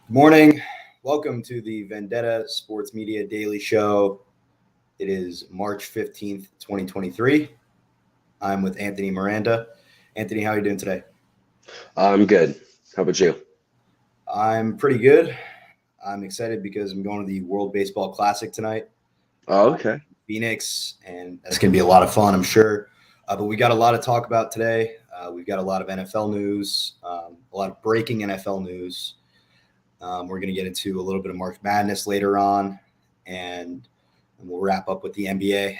Good morning. Welcome to the Vendetta Sports Media Daily Show. It is March 15th, 2023. I'm with Anthony Miranda. Anthony, how are you doing today? I'm good. How about you? I'm pretty good. I'm excited because I'm going to the World Baseball Classic tonight, Oh, okay. Phoenix, and that's going to be a lot of fun, I'm sure. But we got a lot to talk about today. We've got a lot of NFL news, a lot of breaking NFL news. We're going to get into a little bit of March Madness later on, and we'll wrap up with the NBA.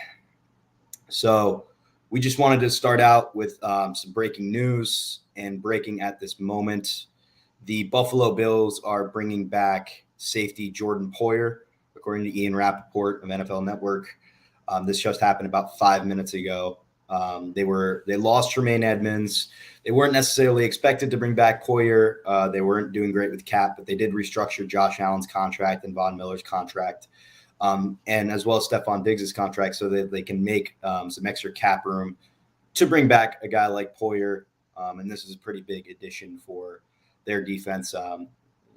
So we just wanted to start out with some breaking news and breaking at this moment. The Buffalo Bills are bringing back safety Jordan Poyer, according to Ian Rappaport of NFL Network. This just happened about 5 minutes ago. They lost Tremaine Edmonds. They weren't necessarily expected to bring back Poyer. They weren't doing great with cap, but they did restructure Josh Allen's contract and Von Miller's contract, and as well as Stephon Diggs' contract, so that they can make some extra cap room to bring back a guy like Poyer. And this is a pretty big addition for their defense,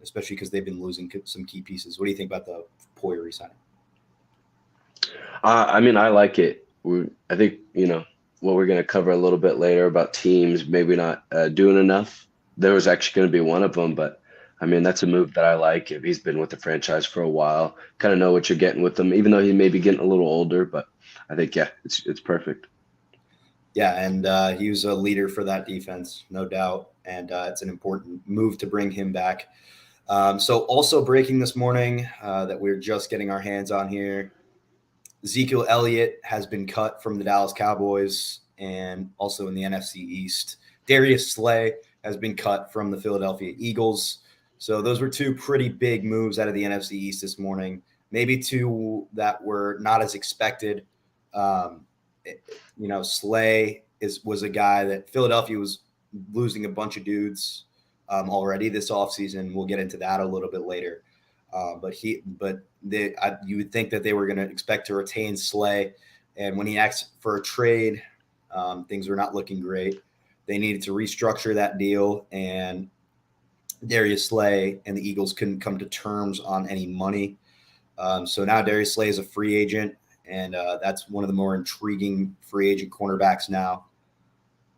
especially because they've been losing some key pieces. What do you think about the Poyer resigning? I like it. I think, what we're going to cover a little bit later about teams maybe not doing enough. There was actually going to be one of them, but that's a move that I like. If he's been with the franchise for a while, kind of know what you're getting with him, even though he may be getting a little older. But I think, yeah, it's perfect. Yeah, and he was a leader for that defense, no doubt. And it's an important move to bring him back. So, also breaking this morning that we're just getting our hands on here, Ezekiel Elliott has been cut from the Dallas Cowboys and also in the NFC East. Darius Slay has been cut from the Philadelphia Eagles. So those were two pretty big moves out of the NFC East this morning. Maybe two that were not as expected. Um, Slay was a guy that Philadelphia was losing a bunch of dudes already this offseason. We'll get into that a little bit later. You would think that they were going to expect to retain Slay, and when he asked for a trade, things were not looking great. They needed to restructure that deal, and Darius Slay and the Eagles couldn't come to terms on any money. So now Darius Slay is a free agent, and that's one of the more intriguing free agent cornerbacks now.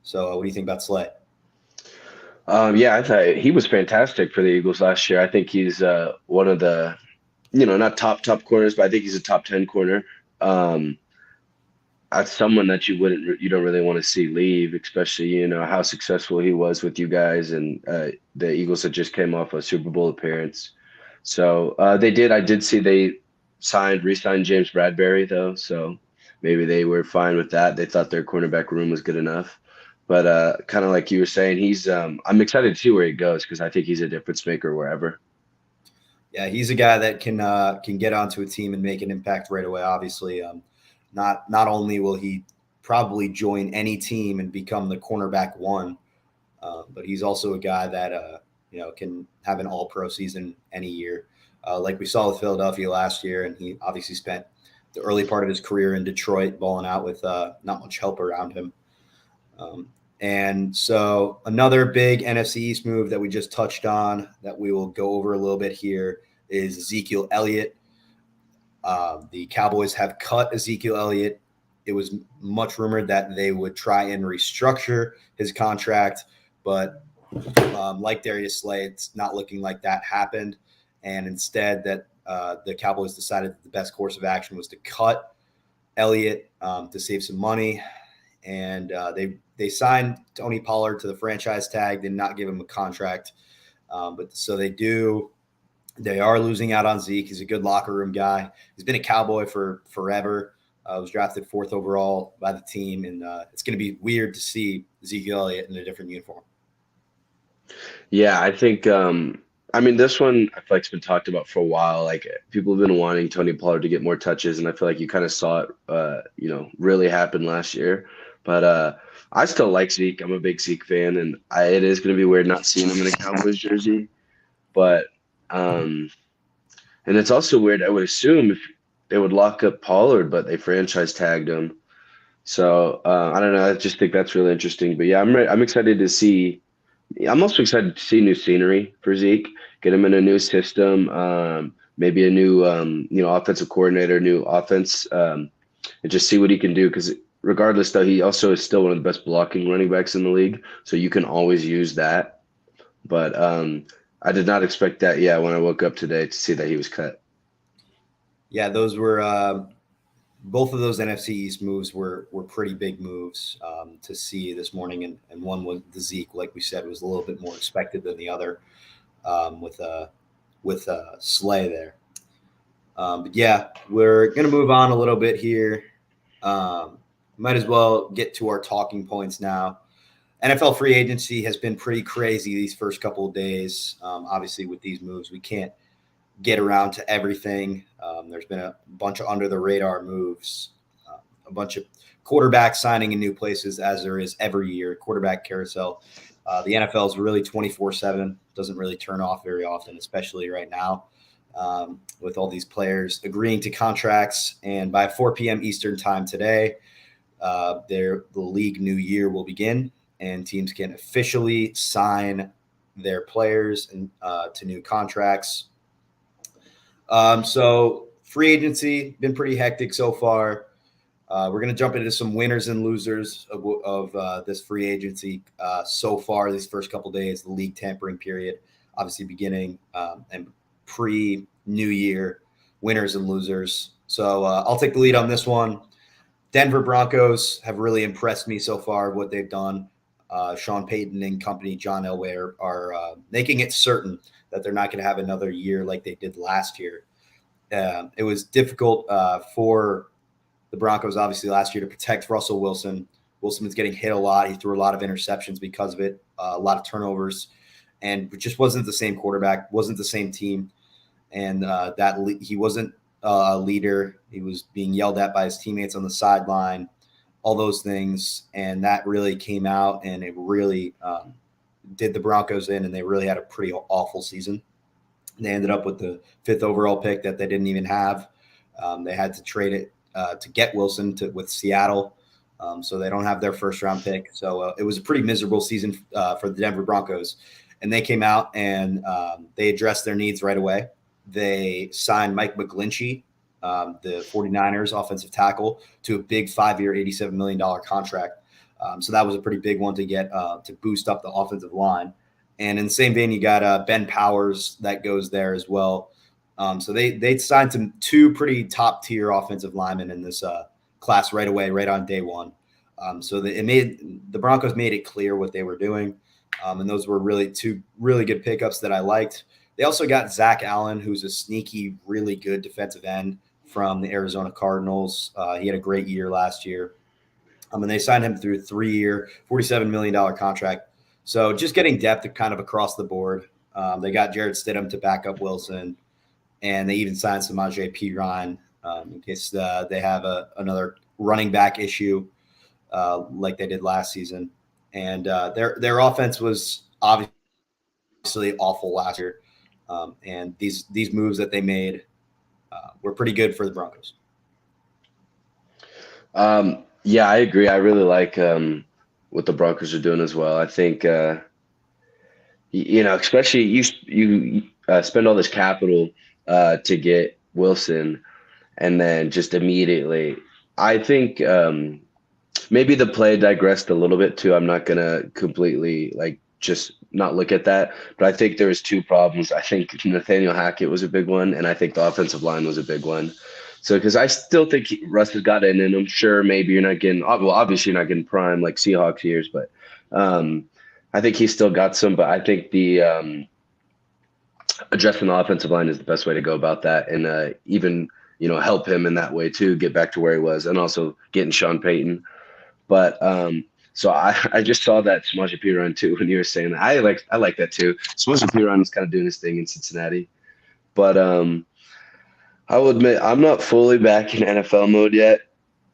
So, what do you think about Slay? Yeah, I thought he was fantastic for the Eagles last year. I think he's one of the, not top corners, but I think he's a top 10 corner. Um, That's someone that you don't really want to see leave, especially how successful he was with you guys, and the Eagles had just came off a Super Bowl appearance. So I did see they re-signed James Bradbury though, so maybe they were fine with that. They thought their cornerback room was good enough. But kind of like you were saying, he's I'm excited to see where he goes because I think he's a difference maker wherever. Yeah, he's a guy that can get onto a team and make an impact right away. Obviously, not only will he probably join any team and become the cornerback one, but he's also a guy that can have an All Pro season any year, like we saw with Philadelphia last year. And he obviously spent the early part of his career in Detroit balling out with not much help around him. Um, and so another big NFC East move that we just touched on that we will go over a little bit here is Ezekiel Elliott. The Cowboys have cut Ezekiel Elliott. It was much rumored that they would try and restructure his contract, but like Darius Slay, it's not looking like that happened. And instead, that the Cowboys decided that the best course of action was to cut Elliott to save some money. And they signed Tony Pollard to the franchise tag, did not give him a contract. But so they do. They are losing out on Zeke. He's a good locker room guy. He's been a Cowboy for forever. Was drafted fourth overall by the team, and it's going to be weird to see Ezekiel Elliott in a different uniform. Yeah, I think this one I feel like it's been talked about for a while. Like people have been wanting Tony Pollard to get more touches, and I feel like you kind of saw it really happen last year. But I still like Zeke. I'm a big Zeke fan, and it is going to be weird not seeing him in a Cowboys jersey. But um and it's also weird, I would assume if they would lock up Pollard, but they franchise tagged him. So I don't know. I just think that's really interesting. But yeah, I'm excited to see I'm also excited to see new scenery for Zeke, get him in a new system, maybe a new offensive coordinator, new offense, and just see what he can do. Because regardless, though, he also is still one of the best blocking running backs in the league, so you can always use that. But I did not expect that. Yeah, when I woke up today to see that he was cut. Yeah, those were both of those NFC East moves were pretty big moves to see this morning, and one was the Zeke, like we said, was a little bit more expected than the other with Slay there. But yeah, we're gonna move on a little bit here. Um, might as well get to our talking points now. NFL free agency has been pretty crazy these first couple of days. Obviously, with these moves, we can't get around to everything. There's been a bunch of under the radar moves, a bunch of quarterbacks signing in new places, as there is every year. Quarterback carousel. The NFL is really 24/7. Doesn't really turn off very often, especially right now. With all these players agreeing to contracts, and by 4 p.m. Eastern time today, the league new year will begin, and teams can officially sign their players and to new contracts. So free agency been pretty hectic so far. We're going to jump into some winners and losers of this free agency so far. These first couple days, the league tampering period, obviously beginning and pre New Year, winners and losers. So I'll take the lead on this one. Denver Broncos have really impressed me so far. What they've done, Sean Payton and company, John Elway are making it certain that they're not going to have another year like they did last year. It was difficult for the Broncos, obviously, last year to protect Russell Wilson. Wilson was getting hit a lot. He threw a lot of interceptions because of it, a lot of turnovers, and it just wasn't the same quarterback, wasn't the same team, and he wasn't a leader. He was being yelled at by his teammates on the sideline, all those things, and that really came out, and it really did the Broncos in, and they really had a pretty awful season. They ended up with the 5th overall pick that they didn't even have. They had to trade it to get Wilson with Seattle, so they don't have their first round pick. So it was a pretty miserable season for the Denver Broncos, and they came out and they addressed their needs right away. They signed Mike McGlinchey, the 49ers offensive tackle, to a big 5-year, $87 million contract. So that was a pretty big one to get to boost up the offensive line. And in the same vein, you got Ben Powers that goes there as well. So they signed two pretty top tier offensive linemen in this class right away, right on day one. So the Broncos made it clear what they were doing, and those were really two really good pickups that I liked. They also got Zach Allen, who's a sneaky, really good defensive end from the Arizona Cardinals. He had a great year last year. And they signed him through a 3-year, $47 million contract. So just getting depth kind of across the board. They got Jared Stidham to back up Wilson, and they even signed Samaje Perine in case they have another running back issue like they did last season. And their offense was obviously awful last year. And these moves that they made were pretty good for the Broncos. Yeah, I agree. I really like what the Broncos are doing as well. I think especially you spend all this capital to get Wilson, and then just immediately, I think maybe the play digressed a little bit too. I'm not gonna completely just not look at that, but I think there was two problems. I think Nathaniel Hackett was a big one, and I think the offensive line was a big one. So, because I still think Russ has got it in him. Sure, maybe you're not getting obviously you're not getting prime like Seahawks years, but I think he's still got some. But I think the addressing the offensive line is the best way to go about that, and even help him in that way too, get back to where he was, and also getting Sean Payton. But so I just saw that Samaje Perine too when you were saying that. I like that too. Samaje Perine is kind of doing his thing in Cincinnati, but I will admit I'm not fully back in NFL mode yet.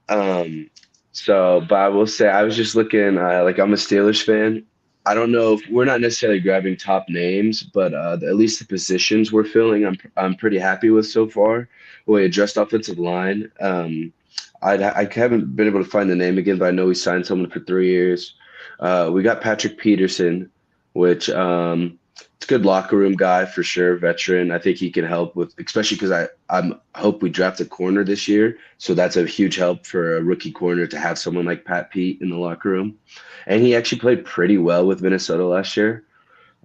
But I will say I was just looking. I'm a Steelers fan. I don't know if we're not necessarily grabbing top names, but at least the positions we're filling, I'm pretty happy with so far. We addressed offensive line. I haven't been able to find the name again, but I know we signed someone for 3 years. We got Patrick Peterson, which it's a good locker room guy for sure, veteran. I think he can help with, especially because I'm hope we draft a corner this year, so that's a huge help for a rookie corner to have someone like Pat Pete in the locker room, and he actually played pretty well with Minnesota last year.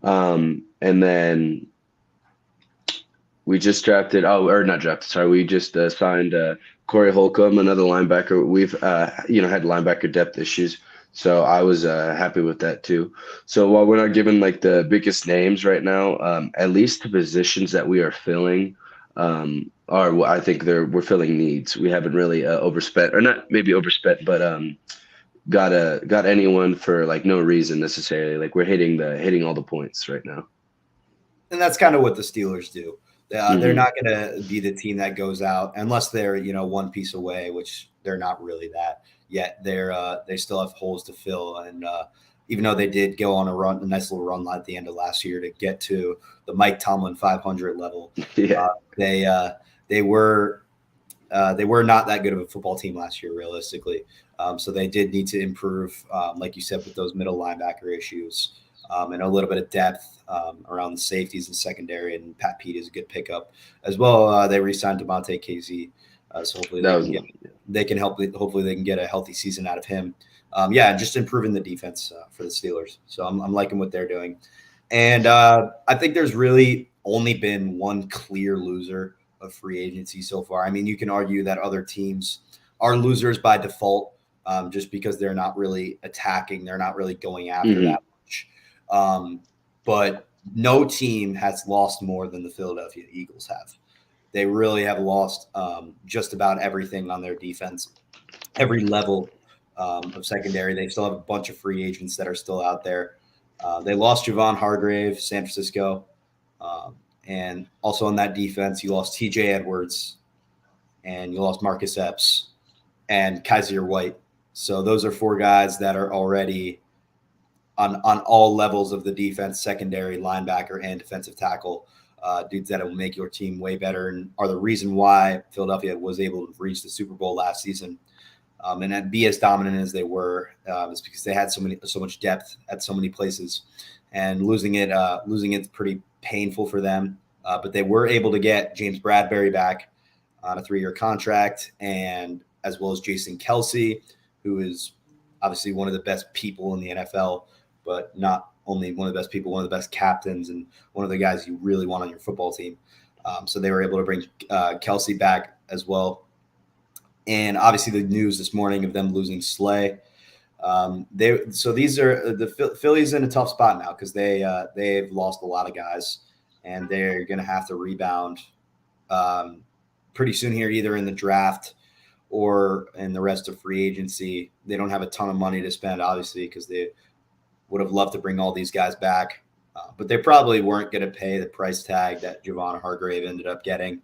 And then we just drafted, oh, or not drafted, sorry, we just signed Corey Holcomb, another linebacker. We've had linebacker depth issues, so I was happy with that too. So while we're not given like the biggest names right now, at least the positions that we are filling are I think we're filling needs. We haven't really overspent, or not maybe overspent, but got anyone for like no reason necessarily. Like we're hitting all the points right now. And that's kind of what the Steelers do. They're Hmm. not going to be the team that goes out unless they're one piece away, which they're not really that yet. They still have holes to fill, and even though they did go on a nice little run at the end of last year to get to the Mike Tomlin 500 level, Yeah. uh, they uh, they were they were not that good of a football team last year, realistically. So they did need to improve, like you said, with those middle linebacker issues and a little bit of depth around the safeties and secondary. And Pat Pete is a good pickup as well. They re-signed Devontae Casey, so hopefully That was they can help. Hopefully they can get a healthy season out of him. Yeah, and just improving the defense for the Steelers. So I'm liking what they're doing, and I think there's really only been one clear loser of free agency so far. I mean, you can argue that other teams are losers by default, just because they're not really attacking, they're not really going after hmm that much. Um, but no team has lost more than the Philadelphia Eagles have. They really have lost just about everything on their defense, every level of secondary. They still have a bunch of free agents that are still out there. They lost Javon Hargrave, San Francisco. Um, and also on that defense, you lost TJ Edwards and you lost Marcus Epps and Kaiser White. So those are four guys that are already on all levels of the defense, secondary, linebacker, and defensive tackle. Dudes that will make your team way better and are the reason why Philadelphia was able to reach the Super Bowl last season and be as dominant as they were. It's because they had so much depth at so many places, and losing it's pretty painful for them. But they were able to get James Bradbury back on a 3-year contract, and as well as Jason Kelsey, who is obviously one of the best people in the NFL, but not only one of the best people, one of the best captains, and one of the guys you really want on your football team. So they were able to bring Kelsey back as well. And obviously, the news this morning of them losing Slay. These are the Phillies in a tough spot now because they've lost a lot of guys, and they're going to have to rebound pretty soon here, either in the draft or in the rest of free agency. They don't have a ton of money to spend, obviously, because they would have loved to bring all these guys back, but they probably weren't going to pay the price tag that Javon Hargrave ended up getting.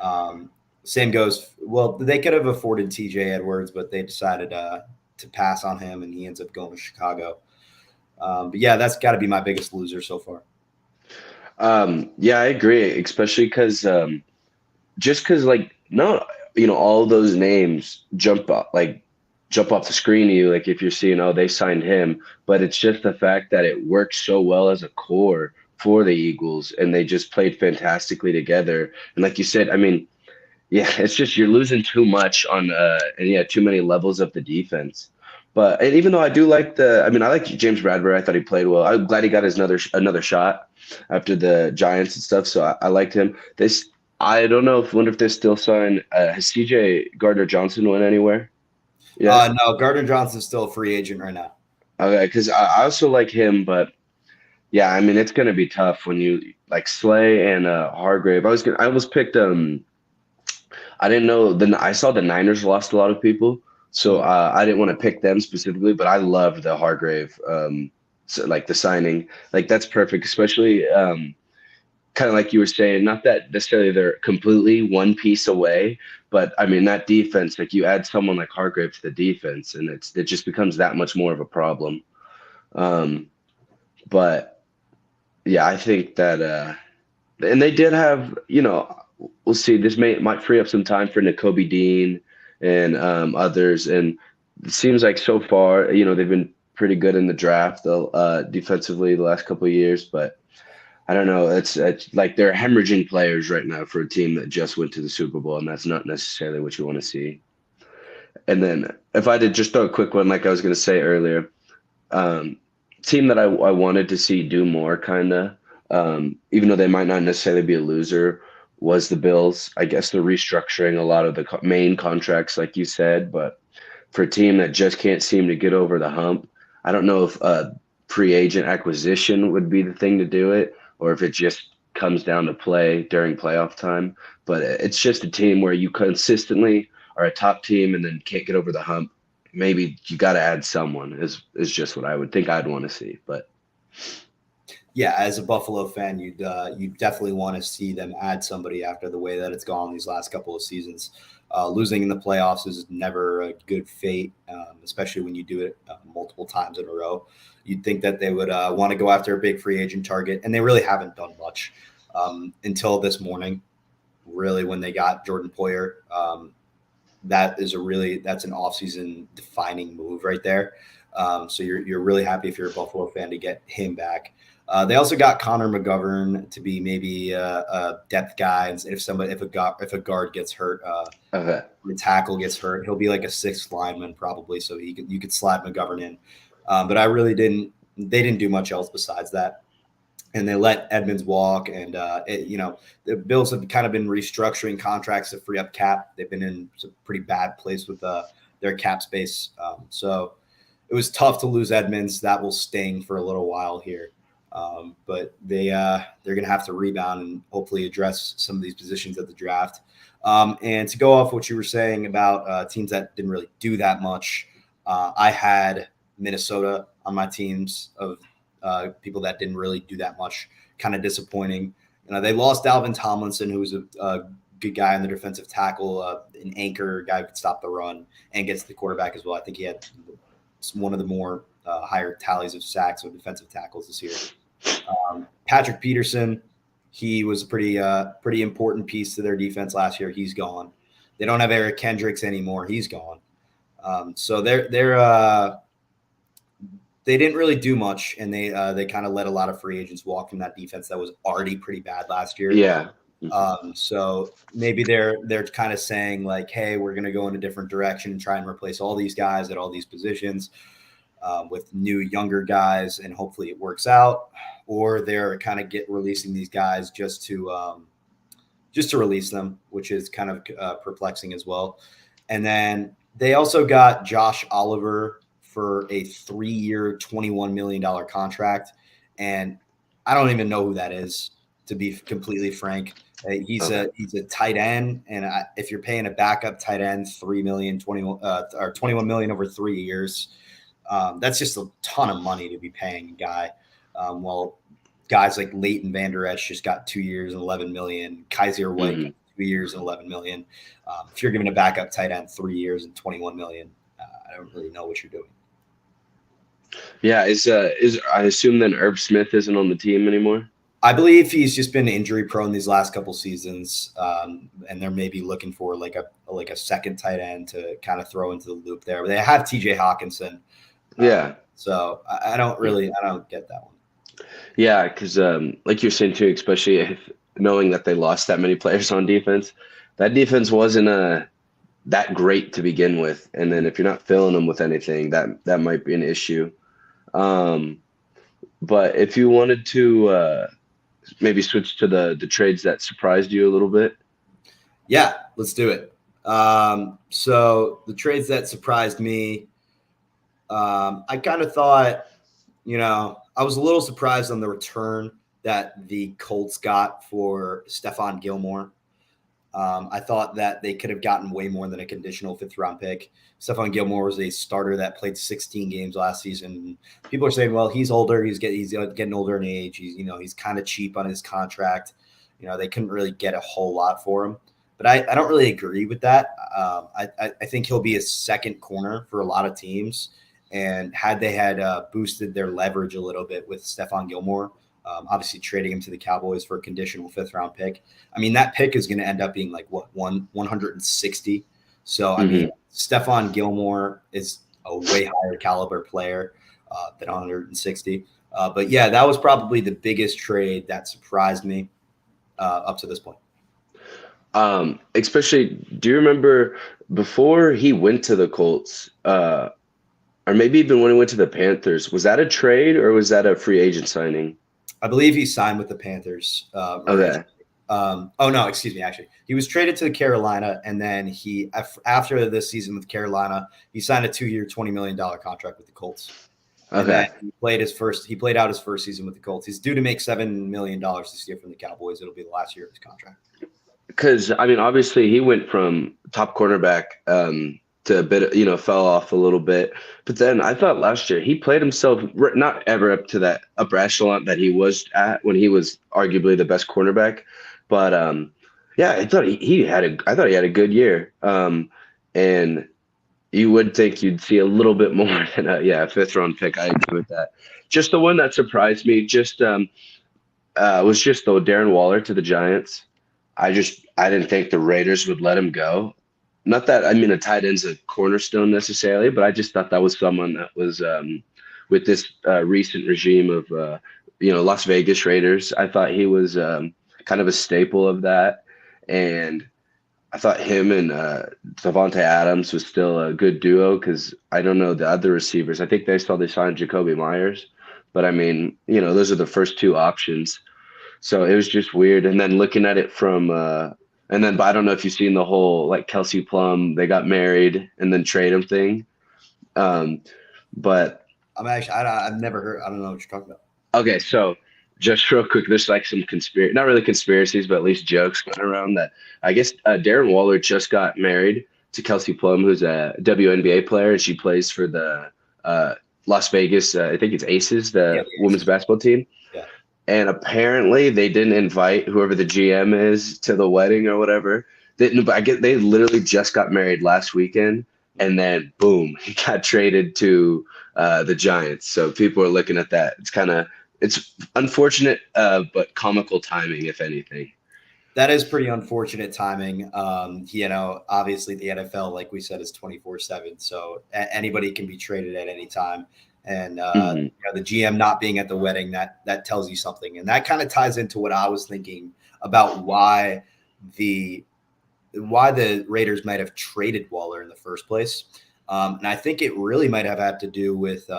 Um, Same goes. Well, they could have afforded T.J. Edwards, but they decided to pass on him, and he ends up going to Chicago. But yeah, that's got to be my biggest loser so far. Yeah, I agree, especially because just because like no, all those names jump off the screen to you like if you're seeing oh they signed him, but it's just the fact that it works so well as a core for the Eagles and they just played fantastically together. And like you said, I mean, yeah, it's just you're losing too much on and yeah, too many levels of the defense. But and even though I mean, I like James Bradbury. I thought he played well. I'm glad he got his another shot after the Giants and stuff. So I liked him. I don't know if wonder if they still sign. Has CJ Gardner Johnson went anywhere? Yeah. No, Gardner Johnson's still a free agent right now. Okay, because I also like him, but yeah, I mean it's gonna be tough when you like Slay and Hargrave. I almost picked I didn't know I saw the Niners lost a lot of people, so Mm. I didn't want to pick them specifically, but I loved the Hargrave like the signing. Like that's perfect, especially kind of like you were saying, not that necessarily they're completely one piece away, but I mean that defense, like you add someone like Hargrave to the defense, and it just becomes that much more of a problem. Um, but yeah, I think that and they did have, we'll see. This might free up some time for Nakobe Dean and others. And it seems like so far, they've been pretty good in the draft, defensively the last couple of years, but I don't know. It's like they're hemorrhaging players right now for a team that just went to the Super Bowl, and that's not necessarily what you want to see. And then if I did just throw a quick one, like I was going to say earlier, um, team that I wanted to see do more, kind of, even though they might not necessarily be a loser, was the Bills. I guess they're restructuring a lot of the main contracts, like you said, but for a team that just can't seem to get over the hump, I don't know if free agent acquisition would be the thing to do it, or if it just comes down to play during playoff time. But it's just a team where you consistently are a top team and then can't get over the hump. Maybe you got to add someone is just what I would think I'd want to see. But Yeah, as a Buffalo fan, you definitely want to see them add somebody after the way that it's gone these last couple of seasons. Losing in the playoffs is never a good fate, especially when you do it multiple times in a row. You'd think that they would want to go after a big free agent target, and they really haven't done much until this morning. Really, when they got Jordan Poyer, that's an offseason defining move right there. So you're really happy if you're a Buffalo fan to get him back. They also got Connor McGovern to be maybe a depth guy, and if a guard gets hurt, okay. the tackle gets hurt, he'll be like a sixth lineman probably. So you could slide McGovern in, but they didn't do much else besides that, and they let Edmonds walk. And the Bills have kind of been restructuring contracts to free up cap. They've been in a pretty bad place with their cap space, so it was tough to lose Edmonds. That will sting for a little while here. But they're going to have to rebound and hopefully address some of these positions at the draft. And to go off what you were saying about teams that didn't really do that much, I had Minnesota on my teams of people that didn't really do that much. Kind of disappointing. They lost Dalvin Tomlinson, who was a good guy on the defensive tackle, an anchor guy who could stop the run and gets the quarterback as well. I think he had one of the more higher tallies of sacks or defensive tackles this year. Patrick Peterson, he was a pretty important piece to their defense last year. He's gone. They don't have Eric Kendricks anymore. He's gone. So they didn't really do much, and they kind of let a lot of free agents walk from that defense that was already pretty bad last year. Yeah. So maybe they're kind of saying like, hey, we're going to go in a different direction and try and replace all these guys at all these positions with new younger guys, and hopefully it works out. Or they're kind of releasing these guys just to release them, which is kind of perplexing as well. And then they also got Josh Oliver for a 3-year, $21 million contract. And I don't even know who that is, to be completely frank. He's a tight end. And if you're paying a backup tight end, $3 million, or $21 million over 3 years, that's just a ton of money to be paying a guy. Well, guys like Leighton Vander Esch just got 2 years and $11 million. Kaiser White got 2 years and $11 million. If you're giving a backup tight end 3 years and $21 million, I don't really know what you're doing. Yeah, is I assume then Herb Smith isn't on the team anymore? I believe he's just been injury prone these last couple seasons, and they're maybe looking for like a second tight end to kind of throw into the loop there. But they have TJ Hawkinson. Yeah. So I don't get that one. Yeah, because like you're saying too, especially knowing that they lost that many players on defense, that defense wasn't that great to begin with. And then if you're not filling them with anything, that might be an issue. But if you wanted to maybe switch to the trades that surprised you a little bit. Yeah, let's do it. So the trades that surprised me, I kind of thought, I was a little surprised on the return that the Colts got for Stephon Gilmore. I thought that they could have gotten way more than a conditional 5th-round pick. Stephon Gilmore was a starter that played 16 games last season. People are saying, well, he's older. He's getting older in age. He's kind of cheap on his contract. They couldn't really get a whole lot for him. But I don't really agree with that. I think he'll be a second corner for a lot of teams. And had they had boosted their leverage a little bit with Stephon Gilmore, obviously trading him to the Cowboys for a conditional 5th-round pick, I mean, that pick is going to end up being like 160. So I mean, Stephon Gilmore is a way higher caliber player. than 160. But yeah, that was probably the biggest trade that surprised me up to this point. Especially, do you remember before he went to the Colts, or maybe even when he went to the Panthers, was that a trade or was that a free agent signing? I believe he signed with the Panthers originally. Okay. Oh no, excuse me. Actually, he was traded to Carolina, and then after this season with Carolina, he signed a 2-year, $20 million contract with the Colts. And then Okay. he played his first. He played out his first season with the Colts. He's due to make $7 million this year from the Cowboys. It'll be the last year of his contract. Because I mean, obviously, he went from top cornerback to a bit, fell off a little bit. But then I thought last year he played himself not ever up to that upper echelon that he was at when he was arguably the best cornerback. But yeah, I thought I thought he had a good year. And you would think you'd see a little bit more than a fifth round pick. I agree with that. Just the one that surprised me was just the Darren Waller to the Giants. I didn't think the Raiders would let him go. Not that I mean a tight end's a cornerstone necessarily, but I just thought that was someone that was with this recent regime of Las Vegas Raiders. I thought he was kind of a staple of that, and I thought him and Devontae Adams was still a good duo because I don't know the other receivers. I think they signed Jacoby Myers, but I mean those are the first two options. So it was just weird. And then looking at it but I don't know if you've seen the whole like Kelsey Plum, they got married and then trade him thing. But I've never heard. I don't know what you're talking about. okay, so just real quick, there's like some not really conspiracies, but at least jokes going around that I guess Darren Waller just got married to Kelsey Plum, who's a WNBA player, and she plays for the Las Vegas, I think it's Aces, Yeah, the women's basketball team. yeah. And apparently they didn't invite whoever the GM is to the wedding or whatever. They literally just got married last weekend, and then boom, he got traded to the Giants. So people are looking at that. It's unfortunate, but comical timing, if anything. That is pretty unfortunate timing. Obviously the NFL, like we said, is 24/7, so anybody can be traded at any time. And Mhm. the GM not being at the wedding, that tells you something, and that kind of ties into what I was thinking about the why the Raiders might have traded Waller in the first place. And I think it really might have had to do with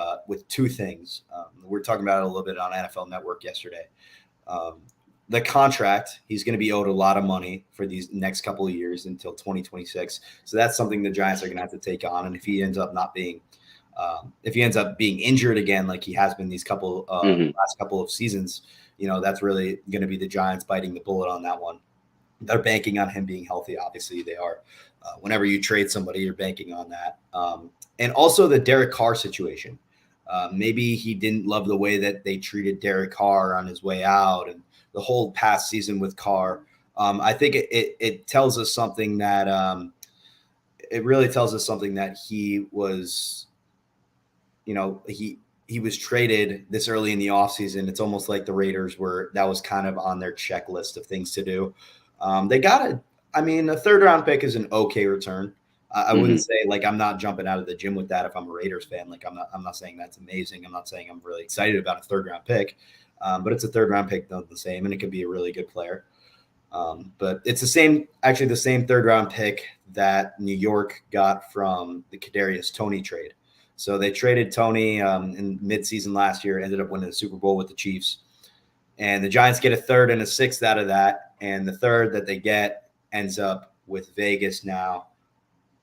two things. We were talking about it a little bit on NFL Network yesterday. Um, the contract, he's going to be owed a lot of money for these next couple of years until 2026. So that's something the Giants are going to have to take on. And if he ends up being injured again, like he has been these Mhm. last couple of seasons, that's really going to be the Giants biting the bullet on that one. They're banking on him being healthy. Obviously, they are. Whenever you trade somebody, you're banking on that. And also the Derek Carr situation. Maybe he didn't love the way that they treated Derek Carr on his way out, and the whole past season with Carr. I think it tells us something that it really tells us something that he was, he was traded this early in the offseason. It's almost like the Raiders that was kind of on their checklist of things to do. They got a third round pick is an okay return. I wouldn't Mhm. say like I'm not jumping out of the gym with that if I'm a Raiders fan. Like I'm not saying that's amazing. I'm not saying I'm really excited about a third round pick, but it's a third round pick done the same, and it could be a really good player. But it's the same third round pick that New York got from the Kadarius Toney trade. So they traded Toney in midseason last year, ended up winning the Super Bowl with the Chiefs, and the Giants get a third and a sixth out of that, and the third that they get ends up with Vegas now,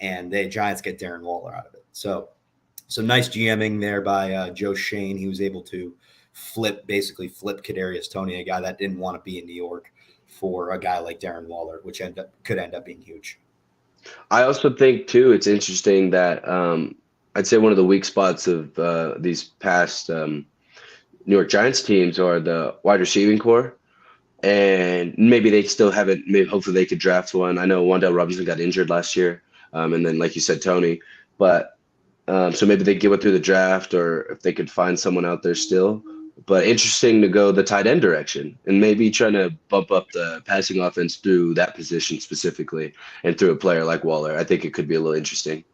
and the Giants get Darren Waller out of it. So some nice GMing there by Joe Shane. He was able to basically flip Kadarius Toney, a guy that didn't want to be in New York, for a guy like Darren Waller, which could end up being huge. I also think too, it's interesting that I'd say one of the weak spots of these past New York Giants teams are the wide receiving core. And maybe they still haven't. Maybe hopefully they could draft one. I know Wan'Dale Robinson got injured last year, and then like you said, Toney. But so maybe they get one through the draft, or if they could find someone out there still. But interesting to go the tight end direction, and maybe trying to bump up the passing offense through that position specifically, and through a player like Waller. I think it could be a little interesting.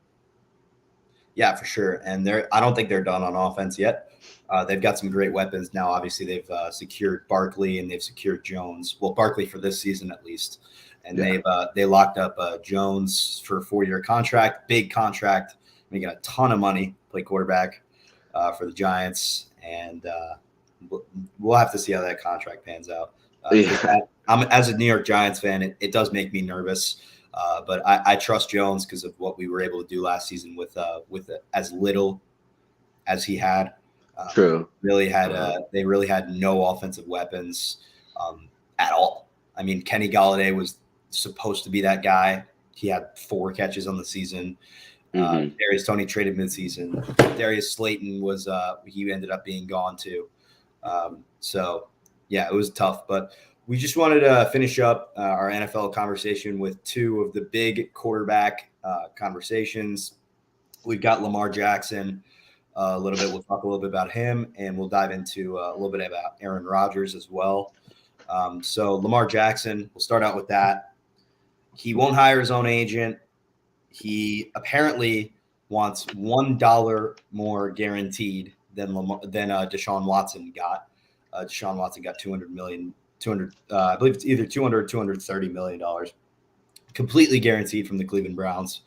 Yeah, for sure. And I don't think they're done on offense yet. They've got some great weapons now. Obviously, they've secured Barkley and they've secured Jones. Well, Barkley for this season at least, and Yeah. they locked up Jones for a 4-year contract, big contract, making a ton of money. Play quarterback for the Giants, and we'll have to see how that contract pans out. Because Yeah. I'm as a New York Giants fan, it does make me nervous. But I trust Jones because of what we were able to do last season with as little as he had. True. They really had no offensive weapons at all. I mean, Kenny Galladay was supposed to be that guy. He had 4 catches on the season. Hmm. Darius Toney traded midseason. Darius Slayton was he ended up being gone too. So yeah, it was tough, but we just wanted to finish up our NFL conversation with 2 of the big quarterback conversations. We've got Lamar Jackson a little bit. We'll talk a little bit about him, and we'll dive into a little bit about Aaron Rodgers as well. So Lamar Jackson, we'll start out with that. He won't hire his own agent. He apparently wants $1 more guaranteed than Deshaun Watson got. Deshaun Watson got 200 million, 200. I believe it's either 200 or 230 million dollars, completely guaranteed from the Cleveland Browns.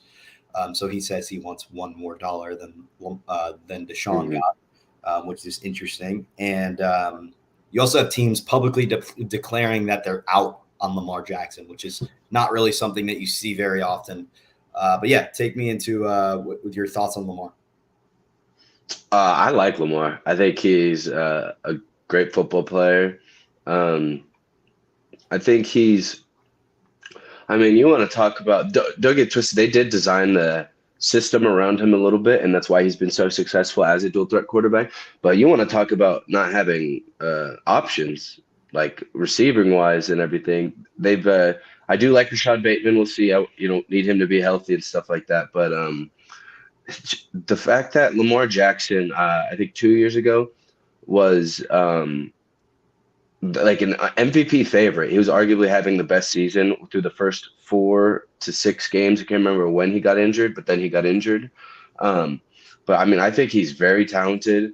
So he says he wants $1 more than Deshaun Hmm. got, which is interesting. And you also have teams publicly declaring that they're out on Lamar Jackson, which is not really something that you see very often. But yeah, take me into with your thoughts on Lamar. I like Lamar. I think he's a great football player. Um, I think he's. I mean, you want to talk about, don't get twisted. They did design the system around him a little bit, and that's why he's been so successful as a dual threat quarterback. But you want to talk about not having options, like receiving wise and everything. I do like Rashad Bateman. We'll see. Need him to be healthy and stuff like that. But the fact that Lamar Jackson, I think 2 years ago, was like an MVP favorite. He was arguably having the best season through the first 4 to 6 games. I can't remember when he got injured, but then he got injured. Um, but I mean, I think he's very talented.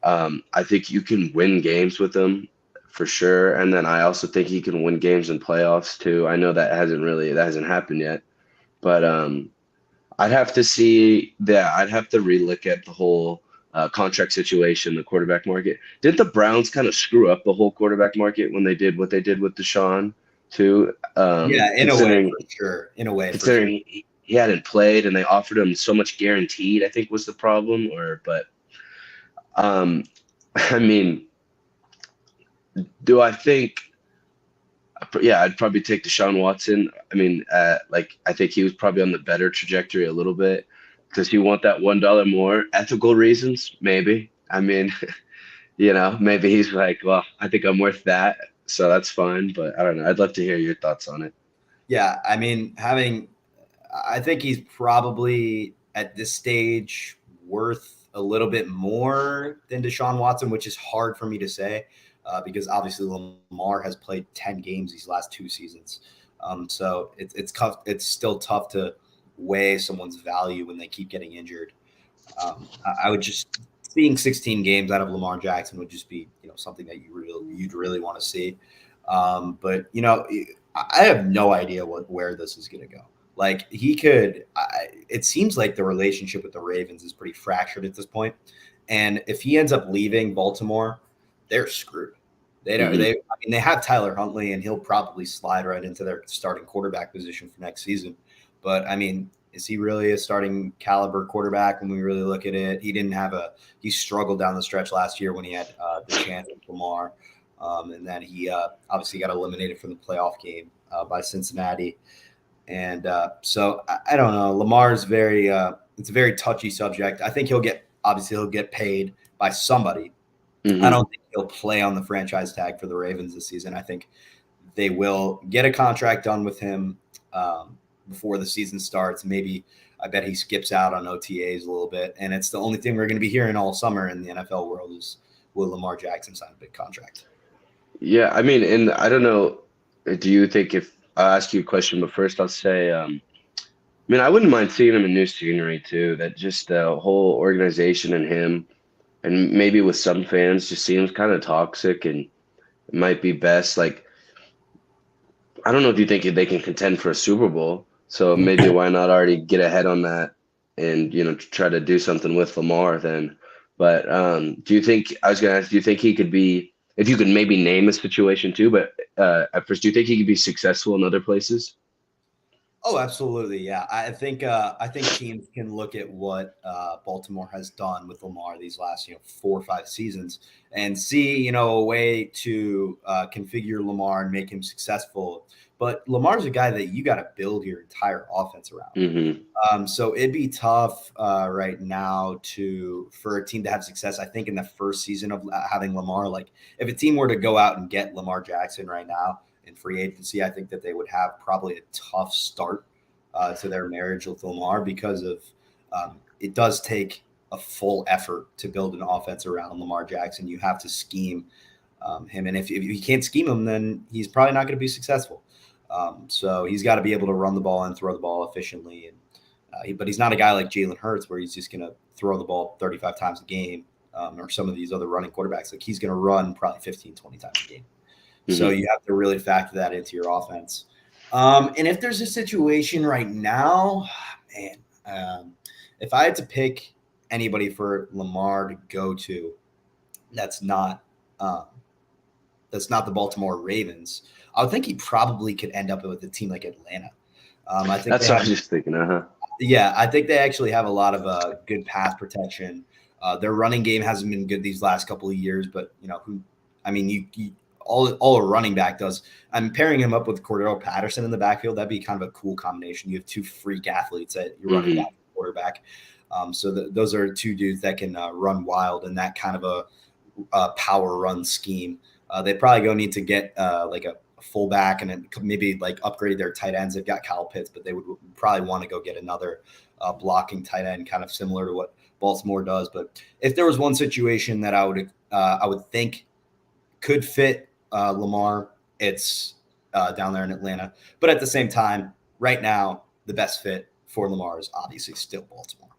I think you can win games with him for sure. And then I also think he can win games in playoffs too. I know that hasn't happened yet, but I'd have to relook at the whole contract situation, the quarterback market. Didn't the Browns kind of screw up the whole quarterback market when they did what they did with Deshaun too? Yeah, in a way Considering for sure. In a way for sure. considering he hadn't played and they offered him so much guaranteed, I think was the problem. Um, I mean, do I think? Yeah, I'd probably take Deshaun Watson. I mean, I think he was probably on the better trajectory a little bit. Does he want that $1 more? Ethical reasons, maybe. I mean, maybe he's like, well, I think I'm worth that, so that's fine. But I don't know. I'd love to hear your thoughts on it. Yeah, I mean, I think he's probably at this stage worth a little bit more than Deshaun Watson, which is hard for me to say because obviously Lamar has played 10 games these last 2 seasons. So it's tough. It's still tough to weigh someone's value when they keep getting injured. I would just seeing 16 games out of Lamar Jackson would just be something that you'd really want to see. But I have no idea where this is going to go. Like he could, it seems like the relationship with the Ravens is pretty fractured at this point. And if he ends up leaving Baltimore, they're screwed. They don't. Hmm. I mean, they have Tyler Huntley, and he'll probably slide right into their starting quarterback position for next season. But I mean, is he really a starting caliber quarterback when we really look at it? He struggled down the stretch last year when he had the chance with Lamar. And then he obviously got eliminated from the playoff game by Cincinnati. And so I don't know. Lamar's it's a very touchy subject. I think he'll get paid by somebody. I Hmm. don't think he'll play on the franchise tag for the Ravens this season. I think they will get a contract done with him before the season starts. Maybe I bet he skips out on OTAs a little bit. And it's the only thing we're going to be hearing all summer in the NFL world is will Lamar Jackson sign a big contract? Yeah, I mean, and I don't know. Do you think if I'll ask you a question, but first I'll say, I mean, I wouldn't mind seeing him in new scenery too. That just the whole organization and him, and maybe with some fans, just seems kind of toxic, and it might be best. Like, I don't know if you think they can contend for a Super Bowl, so maybe why not already get ahead on that and try to do something with Lamar then. But do you think I was gonna ask? Do you think he could be? If you could maybe name a situation too, but at first, do you think he could be successful in other places? Oh, absolutely. Yeah. I think teams can look at what Baltimore has done with Lamar these last, 4 or 5 seasons and see, a way to configure Lamar and make him successful. But Lamar's a guy that you got to build your entire offense around. Hmm. So it'd be tough right now for a team to have success. I think in the first season of having Lamar, like if a team were to go out and get Lamar Jackson right now in free agency, I think that they would have probably a tough start to their marriage with Lamar because of it does take a full effort to build an offense around Lamar Jackson. You have to scheme him, and if you can't scheme him, then he's probably not going to be successful. So he's got to be able to run the ball and throw the ball efficiently and but he's not a guy like Jalen Hurts where he's just going to throw the ball 35 times a game or some of these other running quarterbacks. Like he's going to run probably 15, 20 times a game. So Hmm. you have to really factor that into your offense. And if there's a situation right now, man, if I had to pick anybody for Lamar to go to, that's not um, that's not the Baltimore Ravens. I would think he probably could end up with a team like Atlanta. I think they That's what I have was just thinking. Uh-huh. Yeah, I think they actually have a lot of good pass protection. Their running game hasn't been good these last couple of years, but I mean, all a running back does. I'm pairing him up with Cordero Patterson in the backfield. That'd be kind of a cool combination. You have two freak athletes at your running back Hmm. and quarterback. Those are two dudes that can run wild in that kind of a power run scheme. They probably go need to get like a fullback and then maybe like upgrade their tight ends. They've got Kyle Pitts, but they would probably want to go get another blocking tight end, kind of similar to what Baltimore does. But if there was one situation that I would think could fit Lamar, it's down there in Atlanta. But at the same time, right now, the best fit for Lamar is obviously still Baltimore.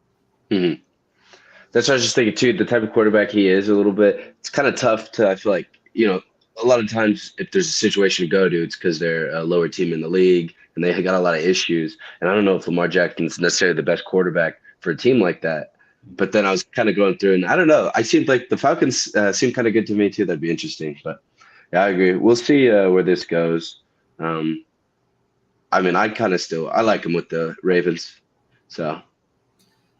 Hmm. That's what I was just thinking too. The type of quarterback he is, a little bit. It's kind of tough to. I feel like a lot of times if there's a situation to go to, it's because they're a lower team in the league and they got a lot of issues. And I don't know if Lamar Jackson's necessarily the best quarterback for a team like that. But then I was kind of going through, and I don't know. I seemed like the Falcons seem kind of good to me too. That'd be interesting. But yeah, I agree. We'll see where this goes. Um, I mean, I like him with the Ravens. So.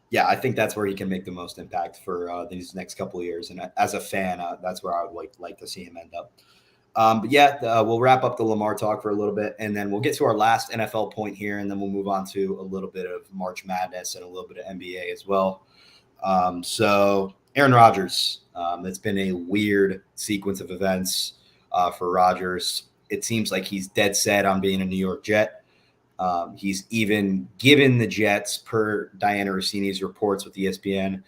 Yeah, I think that's where he can make the most impact for these next couple of years. And as a fan, that's where I would like to see him end up. But yeah, we'll wrap up the Lamar talk for a little bit, and then we'll get to our last NFL point here, and then we'll move on to a little bit of March Madness and a little bit of NBA as well. So Aaron Rodgers, it's been a weird sequence of events for Rodgers. It seems like he's dead set on being a New York Jet. He's even given the Jets, per Diana Rossini's reports with ESPN,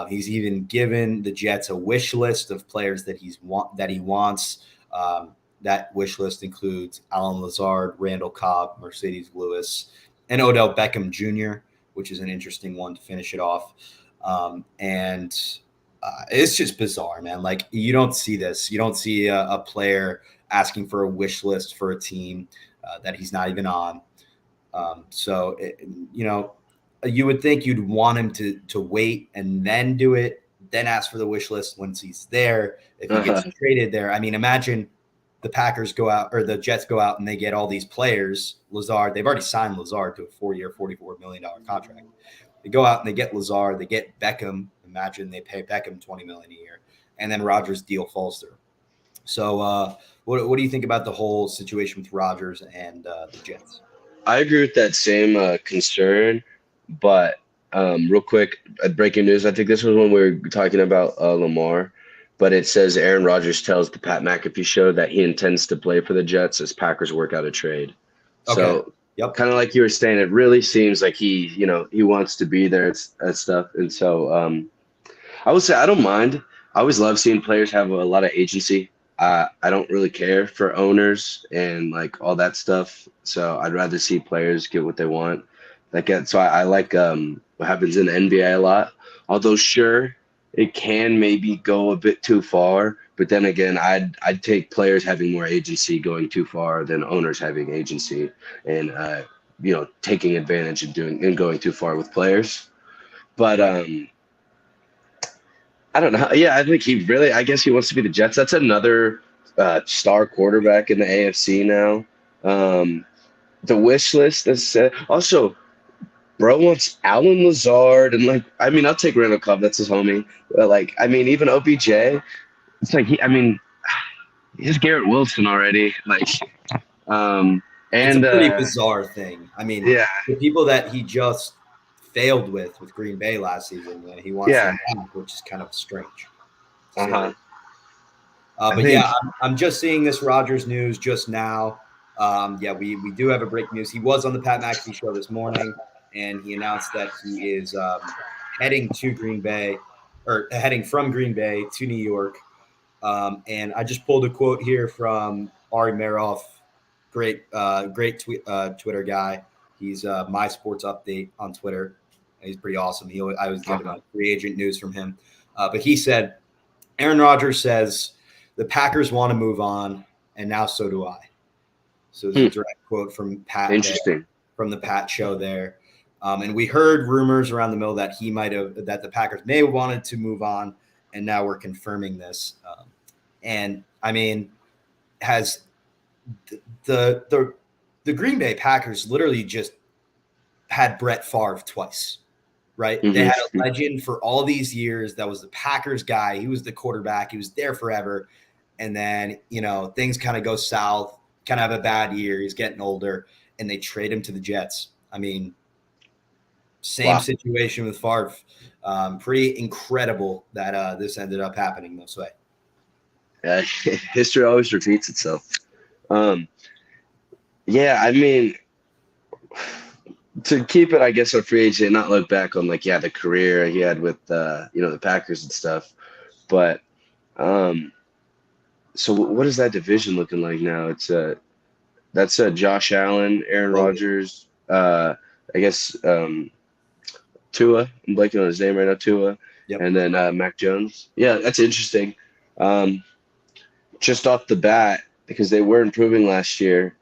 he's even given the Jets a wish list of players that he wants. That wish list includes Alan Lazard, Randall Cobb, Mercedes Lewis, and Odell Beckham Jr., which is an interesting one to finish it off. And it's just bizarre, man. Like you don't see this. You don't see a player asking for a wish list for a team that he's not even on. You would think you'd want him to wait and then do it, then ask for the wish list once he's there. If he gets Uh-huh. traded there, I mean, imagine the Packers go out or the Jets go out and they get all these players. Lazard, they've already signed Lazard to a 4-year, $44 million contract. They go out and they get Lazard, they get Beckham. Imagine they pay Beckham $20 million a year, and then Rodgers' deal falls through. So, what do you think about the whole situation with Rodgers and the Jets? I agree with that same concern, but real quick, breaking news. I think this was when we were talking about Lamar, but it says Aaron Rodgers tells the Pat McAfee show that he intends to play for the Jets as Packers work out a trade. Okay. So Yep. kind of like you were saying, it really seems like he wants to be there and stuff. And so I would say I don't mind. I always love seeing players have a lot of agency. I don't really care for owners and like all that stuff. So I'd rather see players get what they want. So I like what happens in the NBA a lot. Although sure, it can maybe go a bit too far, but then again, I'd take players having more agency going too far than owners having agency and taking advantage and doing and going too far with players. But Right. I don't know. Yeah, I think I guess he wants to be the Jets. That's another star quarterback in the AFC now. Um, the wish list is also. Bro wants Alan Lazard and I mean I'll take Randall Cobb, that's his homie. But I mean even OBJ, it's like he's Garrett Wilson already. Um It's a and pretty bizarre thing. I mean, yeah, the people that he just failed with Green Bay last season, he wants yeah. them back, which is kind of strange, to say the Uh-huh. least. I But yeah, think I'm just seeing this Rogers news just now. Yeah, we do have a break news. He was on the Pat McAfee show this morning, and he announced that he is heading to Green Bay, or heading from Green Bay to New York. And I just pulled a quote here from Ari Meroff, great Twitter guy. He's my sports update on Twitter. He's pretty awesome. I always get uh-huh. free agent news from him. But he said, Aaron Rodgers says the Packers want to move on, and now so do I. So it's a Hmm. direct quote from Pat there, Interesting. from the Pat show there. And we heard rumors around the mill that that the Packers may have wanted to move on, and now we're confirming this. And I mean, has the the the Green Bay Packers literally just had Brett Favre twice, right? They had a Hmm. legend for all these years that was the Packers guy. He was the quarterback. He was there forever. And then, things kind of go south, kind of have a bad year. He's getting older, and they trade him to the Jets. I mean, same Wow. situation with Favre. Pretty incredible that this ended up happening this way. History always repeats itself. Um, yeah, I mean to keep it, I guess, a free agent, not look back on the career he had with the Packers and stuff. But um so what is that division looking like now? That's Josh Allen, Aaron Oh, yeah. Rodgers, I guess Tua. I'm blanking on his name right now, Tua, Yep. and then Mac Jones. Yeah, that's interesting. Um, just off the bat, because they were improving last year.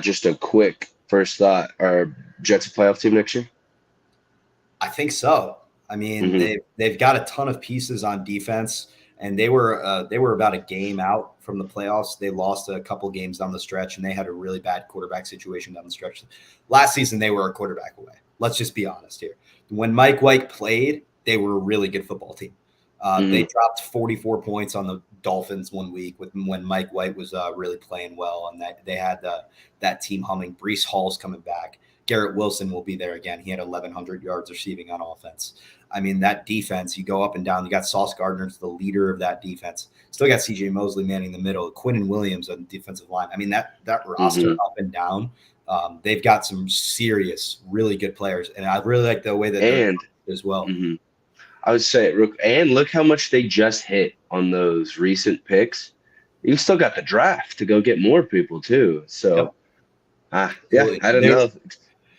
Just a quick first thought: are Jets a playoff team next year? I think so. I mean, Hmm. they've got a ton of pieces on defense, and they were about a game out from the playoffs. They lost a couple games down the stretch, and they had a really bad quarterback situation down the stretch. Last season, they were a quarterback away. Let's just be honest here. When Mike White played, they were a really good football team. They Hmm. dropped 44 points on the Dolphins one week when Mike White was really playing well, and that they had that team humming. Brees Hall's coming back. Garrett Wilson will be there again. He had 1,100 yards receiving on offense. I mean, that defense, you go up and down. You got Sauce Gardner's the leader of that defense. Still got C.J. Mosley manning the middle. Quinnen Williams on the defensive line. I mean, that roster Hmm. up and down, they've got some serious, really good players, and I really like the way that they're And coached as well. hmm I would say, and look how much they just hit on those recent picks. You still got the draft to go get more people too. Yep, So, yeah, absolutely. I don't know.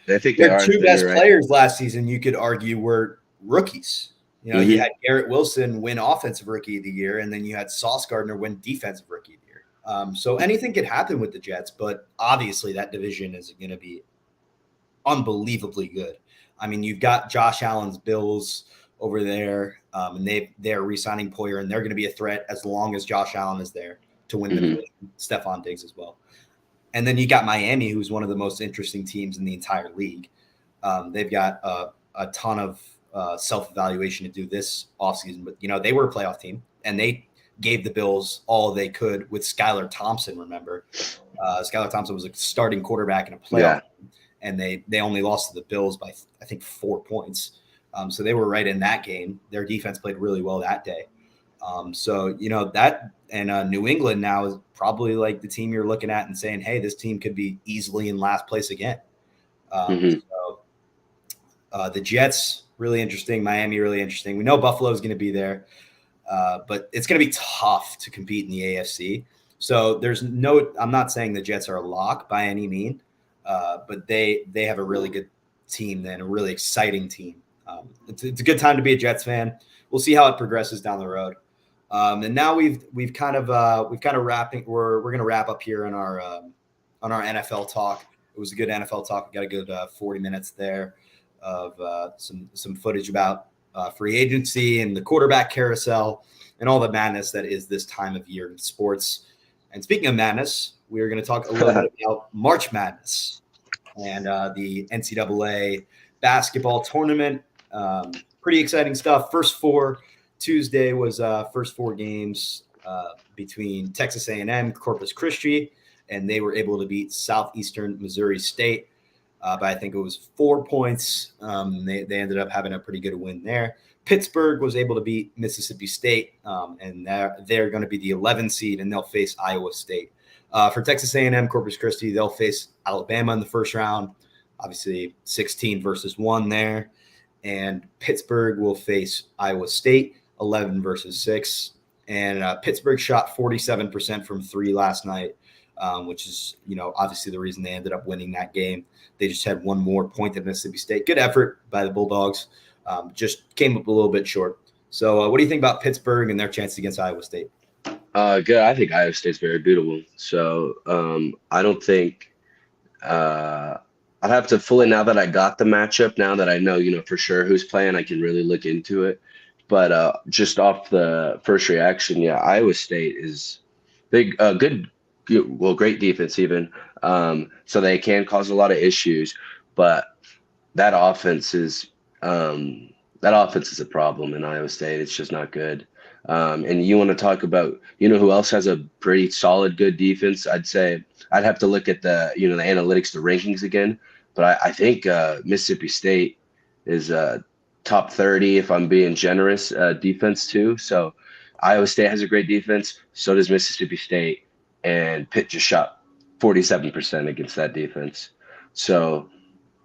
I think they Their are. two You're best right. players last season, you could argue, were rookies. You Hmm. had Garrett Wilson win Offensive Rookie of the Year, and then you had Sauce Gardner win Defensive Rookie of the Year. So anything could happen with the Jets, but obviously that division is going to be unbelievably good. I mean, you've got Josh Allen's Bills over there, and they're re-signing Poyer, and they're going to be a threat as long as Josh Allen is there to win the Hmm. division. Stephon Diggs as well. And then you got Miami, who's one of the most interesting teams in the entire league. They've got a ton of self-evaluation to do this offseason, but they were a playoff team, and they gave the Bills all they could with Skylar Thompson. Remember, Skylar Thompson was a starting quarterback in a playoff, Yeah. and they only lost to the Bills by I think 4 points. So they were right in that game. Their defense played really well that day. So that and New England now is probably like the team you're looking at and saying, "Hey, this team could be easily in last place again." Hmm. So the Jets really interesting, Miami really interesting. We know Buffalo is going to be there, but it's going to be tough to compete in the AFC. So I'm not saying the Jets are a lock by any mean, but they have a really good team than a really exciting team. It's a good time to be a Jets fan. We'll see how it progresses down the road. And now we've kind of wrapping. We're going to wrap up here on our NFL talk. It was a good NFL talk. We got a good 40 minutes there of some footage about free agency and the quarterback carousel and all the madness that is this time of year in sports. And speaking of madness, we're going to talk a little bit about March Madness and the NCAA basketball tournament. Pretty exciting stuff. First four. Tuesday was first four games between Texas A&M, Corpus Christi, and they were able to beat Southeastern Missouri State by I think it was 4 points. They ended up having a pretty good win there. Pittsburgh was able to beat Mississippi State, and they're going to be the 11 seed, and they'll face Iowa State. For Texas A&M, Corpus Christi, they'll face Alabama in the first round. Obviously, 16 versus 1 there. And Pittsburgh will face Iowa State, 11 versus 6. And Pittsburgh shot 47% from three last night, which is, obviously the reason they ended up winning that game. They just had one more point than Mississippi State. Good effort by the Bulldogs. Just came up a little bit short. So what do you think about Pittsburgh and their chances against Iowa State? Good. I think Iowa State's very beatable. So I don't think I'd have to fully, now that I got the matchup, now that I know, for sure who's playing, I can really look into it. But just off the first reaction, yeah, Iowa State is big, great defense even. So they can cause a lot of issues, but that offense is a problem in Iowa State. It's just not good. And you want to talk about, who else has a pretty solid, good defense? I'd say I'd have to look at the analytics, the rankings again. But I think Mississippi State is top 30, if I'm being generous, defense too. So Iowa State has a great defense. So does Mississippi State. And Pitt just shot 47% against that defense. So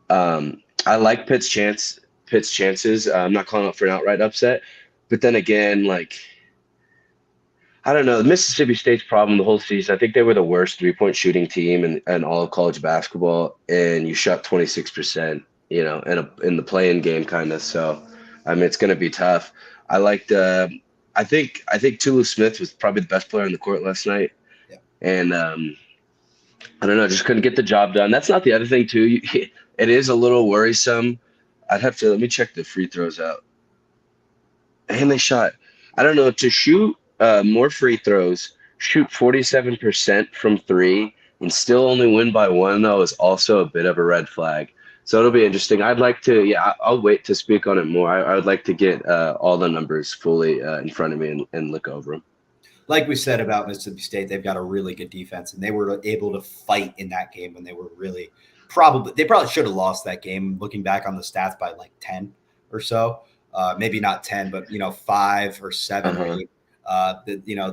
I like Pitt's chances. I'm not calling out for an outright upset. But then again, I don't know. Mississippi State's problem the whole season, I think they were the worst three-point shooting team in all of college basketball, and you shot 26%, in the play-in game kind of. So, it's going to be tough. I liked. I think Tulu Smith was probably the best player on the court last night, yeah. And I don't know, just couldn't get the job done. That's not the other thing too. It is a little worrisome. Let me check the free throws out. And they shot, I don't know, to shoot more free throws, shoot 47% from three, and still only win by one, though, is also a bit of a red flag. So it'll be interesting. I'd like to, I'll wait to speak on it more. I would like to get all the numbers fully in front of me and look over them. Like we said about Mississippi State, they've got a really good defense, and they were able to fight in that game when they were really they probably should have lost that game, looking back on the stats, by 10 or so. Maybe not 10, but 5 or 7 or 8.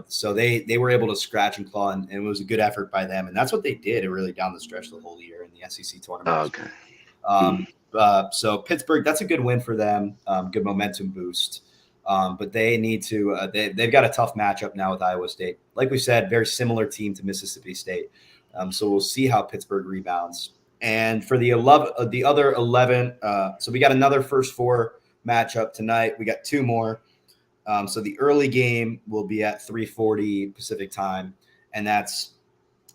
So they were able to scratch and claw, and it was a good effort by them, and that's what they did really down the stretch the whole year in the SEC tournament. So Pittsburgh, that's a good win for them, good momentum boost. But they need to. They've got a tough matchup now with Iowa State. Like we said, very similar team to Mississippi State. So we'll see how Pittsburgh rebounds. And for the other 11, so we got another first four matchup tonight. We got two more. So the early game will be at 3:40 Pacific time, and that's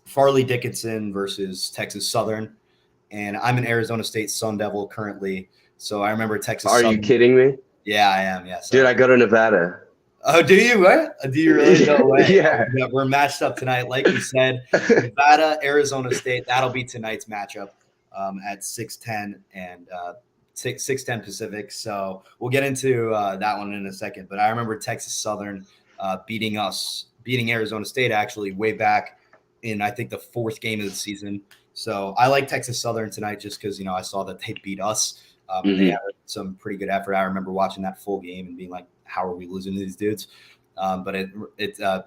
Farley Dickinson versus Texas Southern. And I'm an Arizona State Sun Devil currently, so I remember Texas. Are Southern. You kidding me? Yeah, I am. Yes, dude, I go to Nevada. Oh, do you? What? Do you really? No way. Yeah, we're matched up tonight, like we said. Nevada, Arizona State. That'll be tonight's matchup at 6:10 and 6:10 Pacific. So we'll get into that one in a second. But I remember Texas Southern beating Arizona State actually way back in, I think, the fourth game of the season. So I like Texas Southern tonight just because I saw that they beat us. And they had some pretty good effort. I remember watching that full game and being like, "How are we losing to these dudes?" But it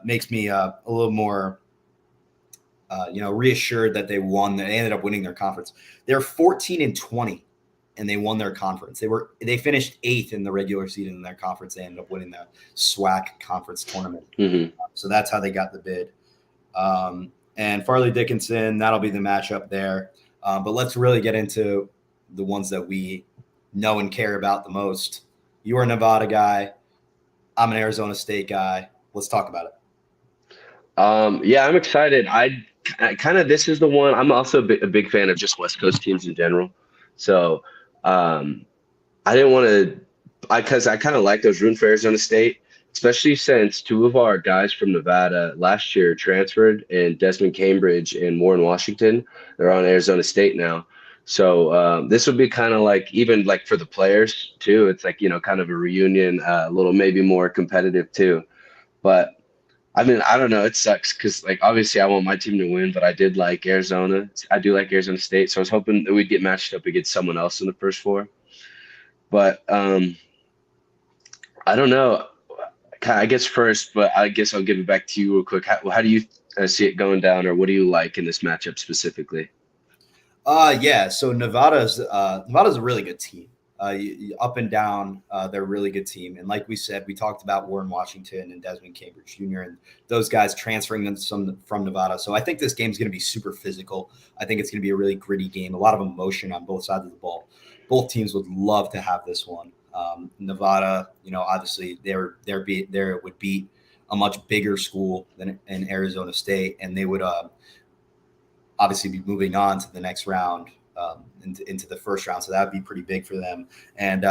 makes me a little more, reassured that they won. They ended up winning their conference. They're 14-20, and they won their conference. They finished 8th in the regular season in their conference. They ended up winning the SWAC conference tournament. So that's how they got the bid. And Farley Dickinson, that'll be the matchup there. But let's really get into the ones that we know and care about the most. You're a Nevada guy. I'm an Arizona State guy. Let's talk about it. Yeah, I'm excited. I kind of this is the one. I'm also a big fan of just West Coast teams in general. So um, I didn't want to, because I kind of like those rooting for Arizona State, especially since two of our guys from Nevada last year transferred, and Desmond Cambridge and Warren Washington. They're on Arizona State now. So this would be kind of like, even like for the players too. It's like, kind of a reunion, a little maybe more competitive too. But I mean, I don't know. It sucks because, like, obviously, I want my team to win, but I did like Arizona. I do like Arizona State, so I was hoping that we'd get matched up against someone else in the first four. But I don't know. I guess first, but I guess I'll give it back to you real quick. How do you see it going down, or what do you like in this matchup specifically? Yeah. So Nevada's a really good team. Up and down, they're a really good team. And like we said, we talked about Warren Washington and Desmond Cambridge Jr. and those guys transferring them from Nevada. So I think this game's going to be super physical. I think it's going to be a really gritty game. A lot of emotion on both sides of the ball. Both teams would love to have this one. Nevada, obviously they would beat a much bigger school than in Arizona State, and they would obviously be moving on to the next round, into the first round. So that would be pretty big for them. And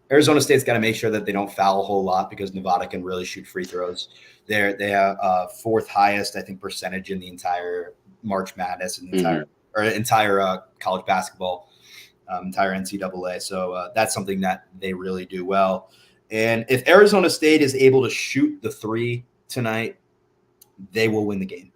Arizona State's got to make sure that they don't foul a whole lot because Nevada can really shoot free throws. They have fourth highest, I think, percentage in the entire March Madness and entire college basketball, entire NCAA. So that's something that they really do well. And if Arizona State is able to shoot the three tonight, they will win the game.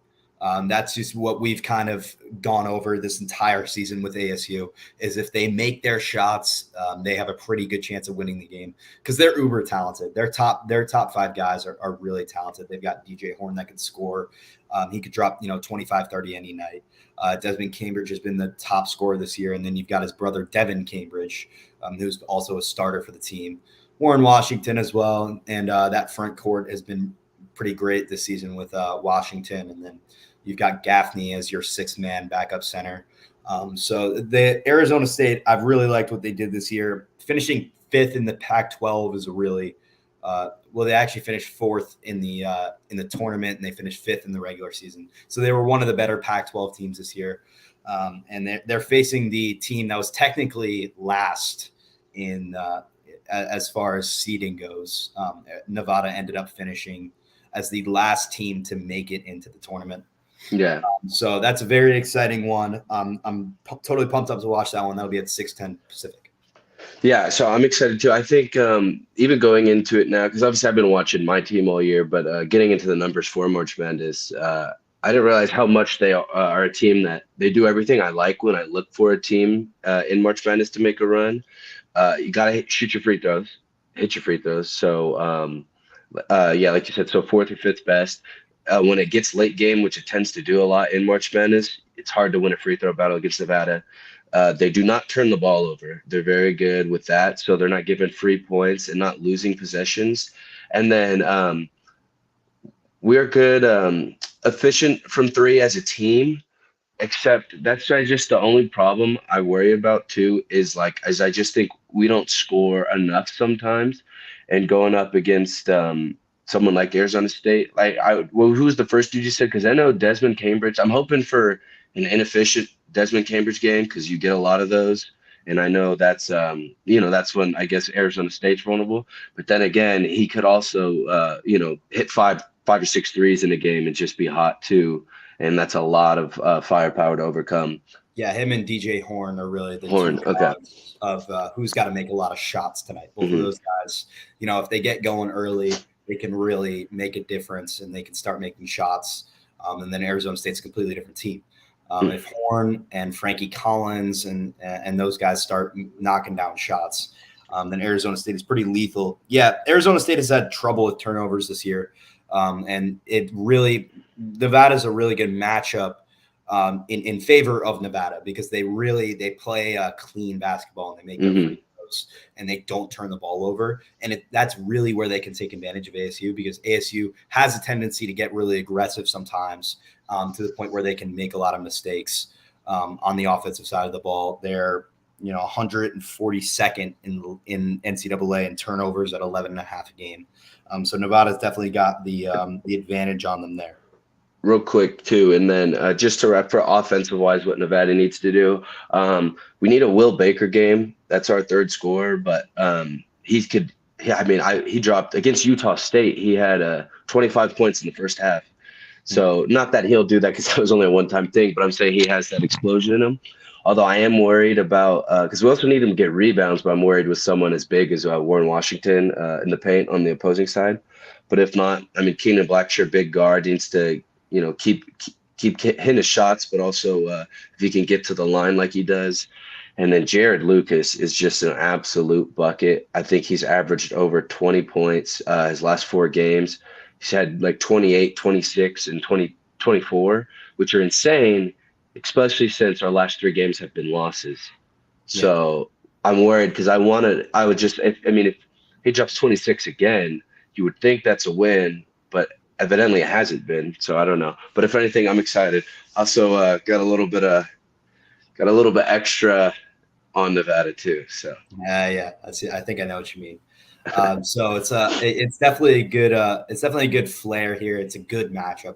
That's just what we've kind of gone over this entire season with ASU is if they make their shots, they have a pretty good chance of winning the game because they're uber talented. Their top five guys are really talented. They've got DJ Horn that can score. He could drop, 25, 30 any night. Desmond Cambridge has been the top scorer this year. And then you've got his brother, Devin Cambridge, who's also a starter for the team. Warren Washington as well. And that front court has been pretty great this season with Washington. And then you've got Gaffney as your sixth-man backup center. So the Arizona State, I've really liked what they did this year. Finishing fifth in the Pac-12 is a really they actually finished fourth in the tournament, and they finished fifth in the regular season. So they were one of the better Pac-12 teams this year. And they're facing the team that was technically last in as far as seeding goes. Nevada ended up finishing as the last team to make it into the tournament. Yeah. So that's a very exciting one. I'm totally pumped up to watch that one. That'll be at 6:10 Pacific. Yeah, so I'm excited too. I think even going into it now, because obviously I've been watching my team all year, but getting into the numbers for March Madness, I didn't realize how much they are a team that they do everything I like when I look for a team in March Madness to make a run. You got to shoot your free throws, hit your free throws. So, yeah, like you said, so fourth or fifth best. When it gets late game, which it tends to do a lot in March Madness, it's hard to win a free throw battle against Nevada. They do not turn the ball over. They're very good with that. So they're not giving free points and not losing possessions. And then we're good, efficient from three as a team. Except that's just the only problem I worry about too is I just think we don't score enough sometimes, and going up against someone like Arizona State, who was the first dude you said? Because I know Desmond Cambridge. I'm hoping for an inefficient Desmond Cambridge game because you get a lot of those, and I know that's that's when I guess Arizona State's vulnerable. But then again, he could also hit five or six threes in a game and just be hot too. And that's a lot of firepower to overcome. Yeah, him and DJ Horn are really the two Okay. dogs of who's got to make a lot of shots tonight. Both of Mm-hmm. those guys, if they get going early, they can really make a difference and they can start making shots. And then Arizona State's a completely different team. If Horn and Frankie Collins and those guys start knocking down shots, then Arizona State is pretty lethal. Yeah, Arizona State has had trouble with turnovers this year. And Nevada's a really good matchup in favor of Nevada because they play clean basketball and they make their free throws and they don't turn the ball over. And that's really where they can take advantage of ASU because ASU has a tendency to get really aggressive sometimes to the point where they can make a lot of mistakes on the offensive side of the ball. They're 142nd in NCAA in turnovers at 11 and a half a game. So Nevada's definitely got the advantage on them there. Real quick too, and then just to wrap for offensive wise, what Nevada needs to do, we need a Will Baker game. That's our third scorer, but he could. He dropped against Utah State. He had 25 points in the first half. So not that he'll do that because that was only a one-time thing, but I'm saying he has that explosion in him. Although I am worried about because we also need him to get rebounds, but I'm worried with someone as big as Warren Washington in the paint on the opposing side. But if not, I mean, Keenan Blackshear, big guard, needs to keep hitting his shots, but also if he can get to the line like he does. And then Jared Lucas is just an absolute bucket. I think he's averaged over 20 points his last 4 games. He's had like 28, 26, and 24, which are insane, especially since our last 3 games have been losses. So I'm worried because if he drops 26 again, you would think that's a win, but evidently it hasn't been. So I don't know. But if anything, I'm excited. Also got a little bit extra on Nevada too. So yeah, I think I know what you mean. So it's definitely a good flair here. It's a good matchup.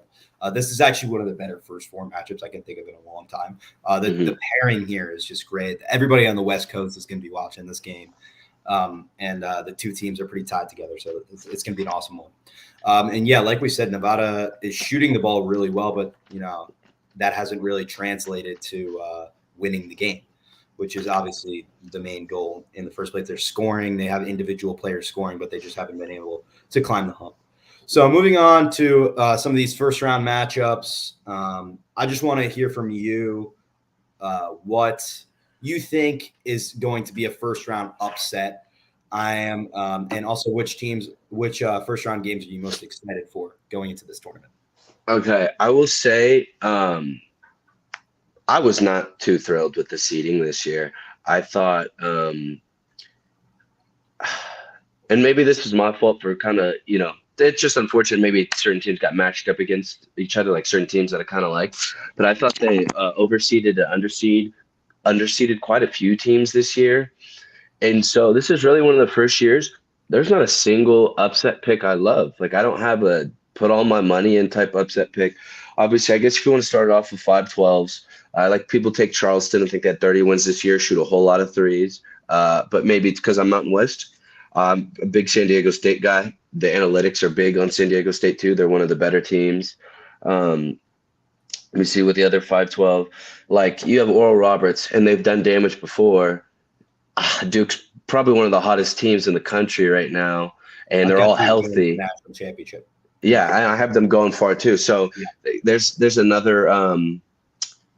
This is actually one of the better first 4 matchups I can think of in a long time. The pairing here is just great. Everybody on the West Coast is going to be watching this game, and the 2 teams are pretty tied together, so it's going to be an awesome one. And yeah, like we said, Nevada is shooting the ball really well, but that hasn't really translated to winning the game, which is obviously the main goal in the first place. They're scoring. They have individual players scoring, but they just haven't been able to climb the hump. So moving on to some of these first-round matchups, I just want to hear from you what you think is going to be a first-round upset. I am, and also which first-round games are you most excited for going into this tournament? Okay, I will say I was not too thrilled with the seeding this year. I thought, and maybe this is my fault for kind of, it's just unfortunate. Maybe certain teams got matched up against each other, like certain teams that I kind of like. But I thought they overseeded and underseeded quite a few teams this year. And so this is really one of the first years. There's not a single upset pick I love. Like I don't have a put all my money in type upset pick. Obviously, I guess if you want to start off with 5-12s, like people take Charleston and think that 30 wins this year, shoot a whole lot of threes. But maybe it's because I'm Mountain West. I'm a big San Diego State guy. The analytics are big on San Diego State too. They're one of the better teams. Let me see with the other 5-12. Like you have Oral Roberts, and they've done damage before. Duke's probably one of the hottest teams in the country right now, and they're all healthy. National championship. Yeah, I have them going far too. So there's another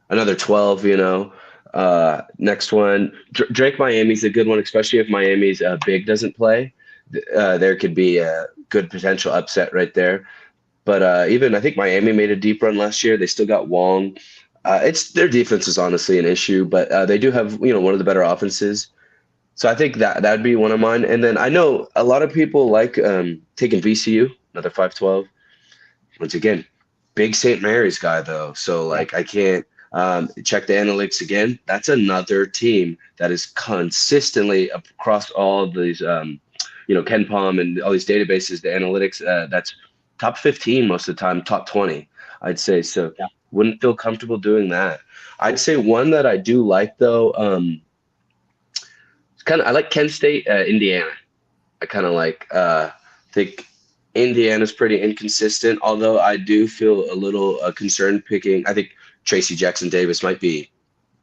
12. Next one, Drake Miami's a good one, especially if Miami's big doesn't play. There could be a good potential upset right there. But even I think Miami made a deep run last year. They still got Wong. It's their defense is honestly an issue, but they do have one of the better offenses. So I think that'd be one of mine. And then I know a lot of people like taking VCU, another 5-12. Once again, big St. Mary's guy though. So like I can't check the analytics again. That's another team that is consistently across all of these, Ken Palm and all these databases, the analytics, that's top 15 most of the time, top 20, I'd say. So wouldn't feel comfortable doing that. I'd say one that I do like though, I like Kent State, Indiana. I kind of think Indiana's pretty inconsistent, although I do feel a little concerned picking. I think Tracy Jackson Davis might be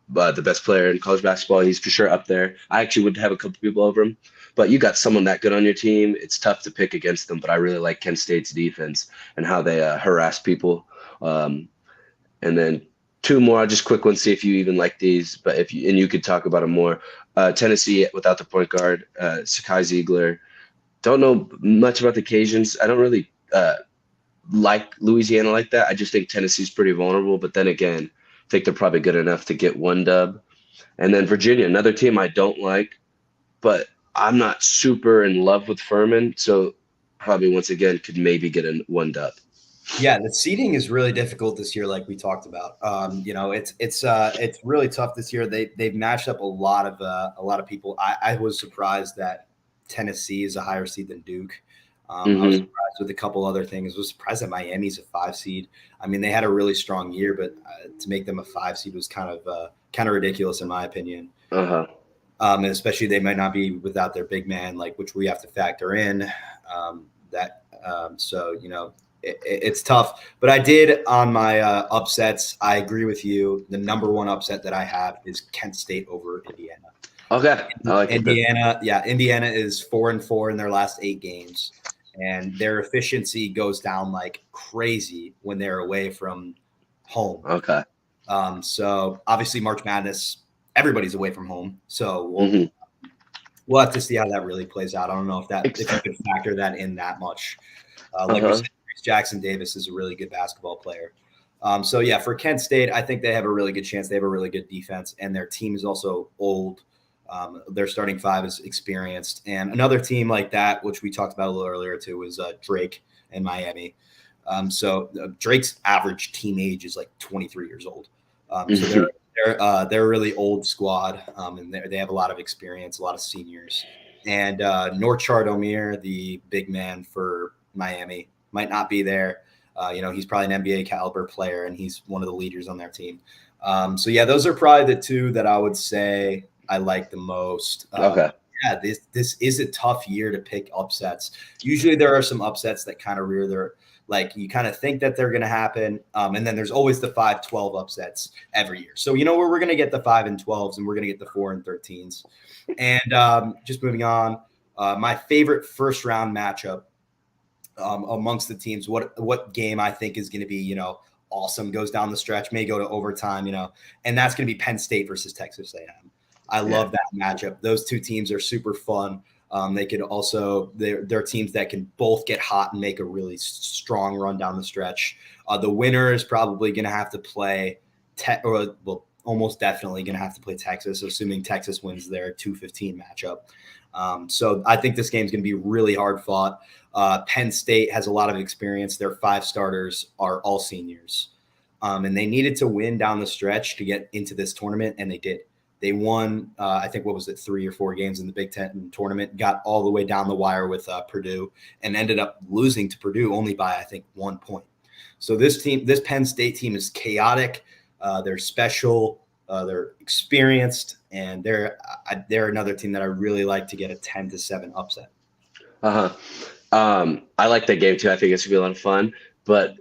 the best player in college basketball. He's for sure up there. I actually would have a couple people over him, but you got someone that good on your team. It's tough to pick against them, but I really like Kent State's defense and how they harass people. And then 2 more, I'll just quick one, see if you even like these, but you could talk about them more. Tennessee without the point guard, Sakai Ziegler. Don't know much about the Cajuns. I don't really like Louisiana like that. I just think Tennessee's pretty vulnerable, but then again, I think they're probably good enough to get 1 dub. And then Virginia, another team I don't like, but I'm not super in love with Furman, so probably once again could maybe get 1 dub. Yeah, the seeding is really difficult this year, like we talked about. It's really tough this year. They've matched up a lot of people. I was surprised that Tennessee is a higher seed than Duke. I was Hmm. surprised with a couple other things. I was surprised that Miami's a 5 seed. I mean, they had a really strong year, but to make them a 5 seed was kind of ridiculous in my opinion. Uh-huh. And especially they might not be without their big man, like which we have to factor in. It's tough. But I did on my upsets. I agree with you. The number one upset that I have is Kent State over Indiana. Okay, I like it then. Indiana is 4-4 in their last 8 games, and their efficiency goes down like crazy when they're away from home. Okay. So obviously March Madness, everybody's away from home. So Hmm. we'll have to see how that really plays out. I don't know if you could factor that in that much. Like we Uh-huh. said, Jackson Davis is a really good basketball player. So yeah, for Kent State, I think they have a really good chance. They have a really good defense, and their team is also old. Their starting five is experienced, and another team like that, which we talked about a little earlier too, was Drake and Miami. Drake's average team age is like 23 years old. So Hmm. they're a really old squad, and they have a lot of experience, a lot of seniors. And Norchard Omier, the big man for Miami, might not be there. He's probably an NBA caliber player, and he's one of the leaders on their team. So yeah, those are probably the two that I would say I like the most. Okay. Yeah, this is a tough year to pick upsets. Usually there are some upsets that kind of rear their like you kind of think that they're going to happen, and then there's always the 5-12 upsets every year. So where we're going to get the 5-12s, and we're going to get the 4-13s. And just moving on, my favorite first round matchup amongst the teams. What game I think is going to be awesome, goes down the stretch, may go to overtime, and that's going to be Penn State versus Texas A&M. I Yeah. love that matchup. Those two teams are super fun. They could also they're teams that can both get hot and make a really strong run down the stretch. The winner is probably going to have to play almost definitely going to have to play Texas, assuming Texas wins their 2-15 matchup. So I think this game is going to be really hard fought. Penn State has a lot of experience. Their 5 starters are all seniors, and they needed to win down the stretch to get into this tournament, and they did. They won, I think, 3 or 4 games in the Big Ten tournament, got all the way down the wire with Purdue, and ended up losing to Purdue only by, I think, 1 point. So this Penn State team is chaotic. They're special. They're experienced, and they're another team that I really like to get a 10-7 upset. Uh-huh. I like that game too. I think it's gonna be a lot of fun. But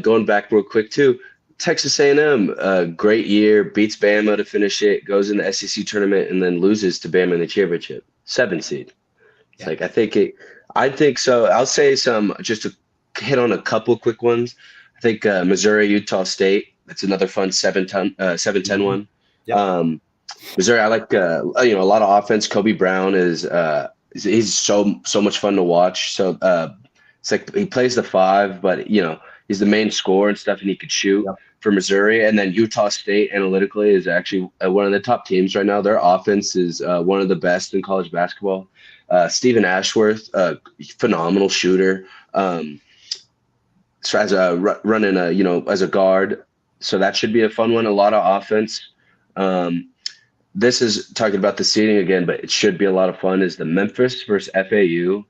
going back real quick too, Texas A&M, great year, beats Bama to finish it, goes in the SEC tournament, and then loses to Bama in the championship, 7 seed. It's Yeah. like I think so. I'll say some just to hit on a couple quick ones. I think Missouri, Utah State. That's another fun 7-10 Mhm. one. Yep. Missouri, I like a lot of offense. Kobe Brown he's so much fun to watch. So it's like he plays the 5, but he's the main scorer and stuff, and he could shoot Yep. for Missouri. And then Utah State analytically is actually one of the top teams right now. Their offense is one of the best in college basketball. Stephen Ashworth, phenomenal shooter. So as a running as a guard, so that should be a fun one. A lot of offense. This is talking about the seeding again, but it should be a lot of fun. Is the Memphis versus FAU?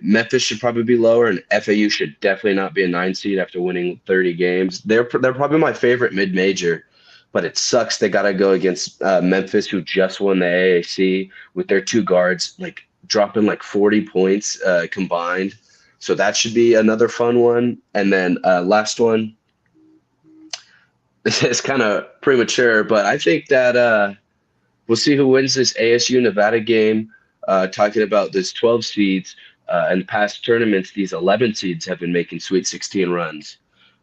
Memphis should probably be lower, and FAU should definitely not be a 9 seed after winning 30 games. They're probably my favorite mid major, but it sucks they got to go against Memphis, who just won the AAC with their 2 guards like dropping like 40 points combined. So that should be another fun one. And then last one. This is kind of premature, but I think that we'll see who wins this ASU Nevada game. Talking about this 12 seeds and past tournaments, these 11 seeds have been making Sweet 16 runs.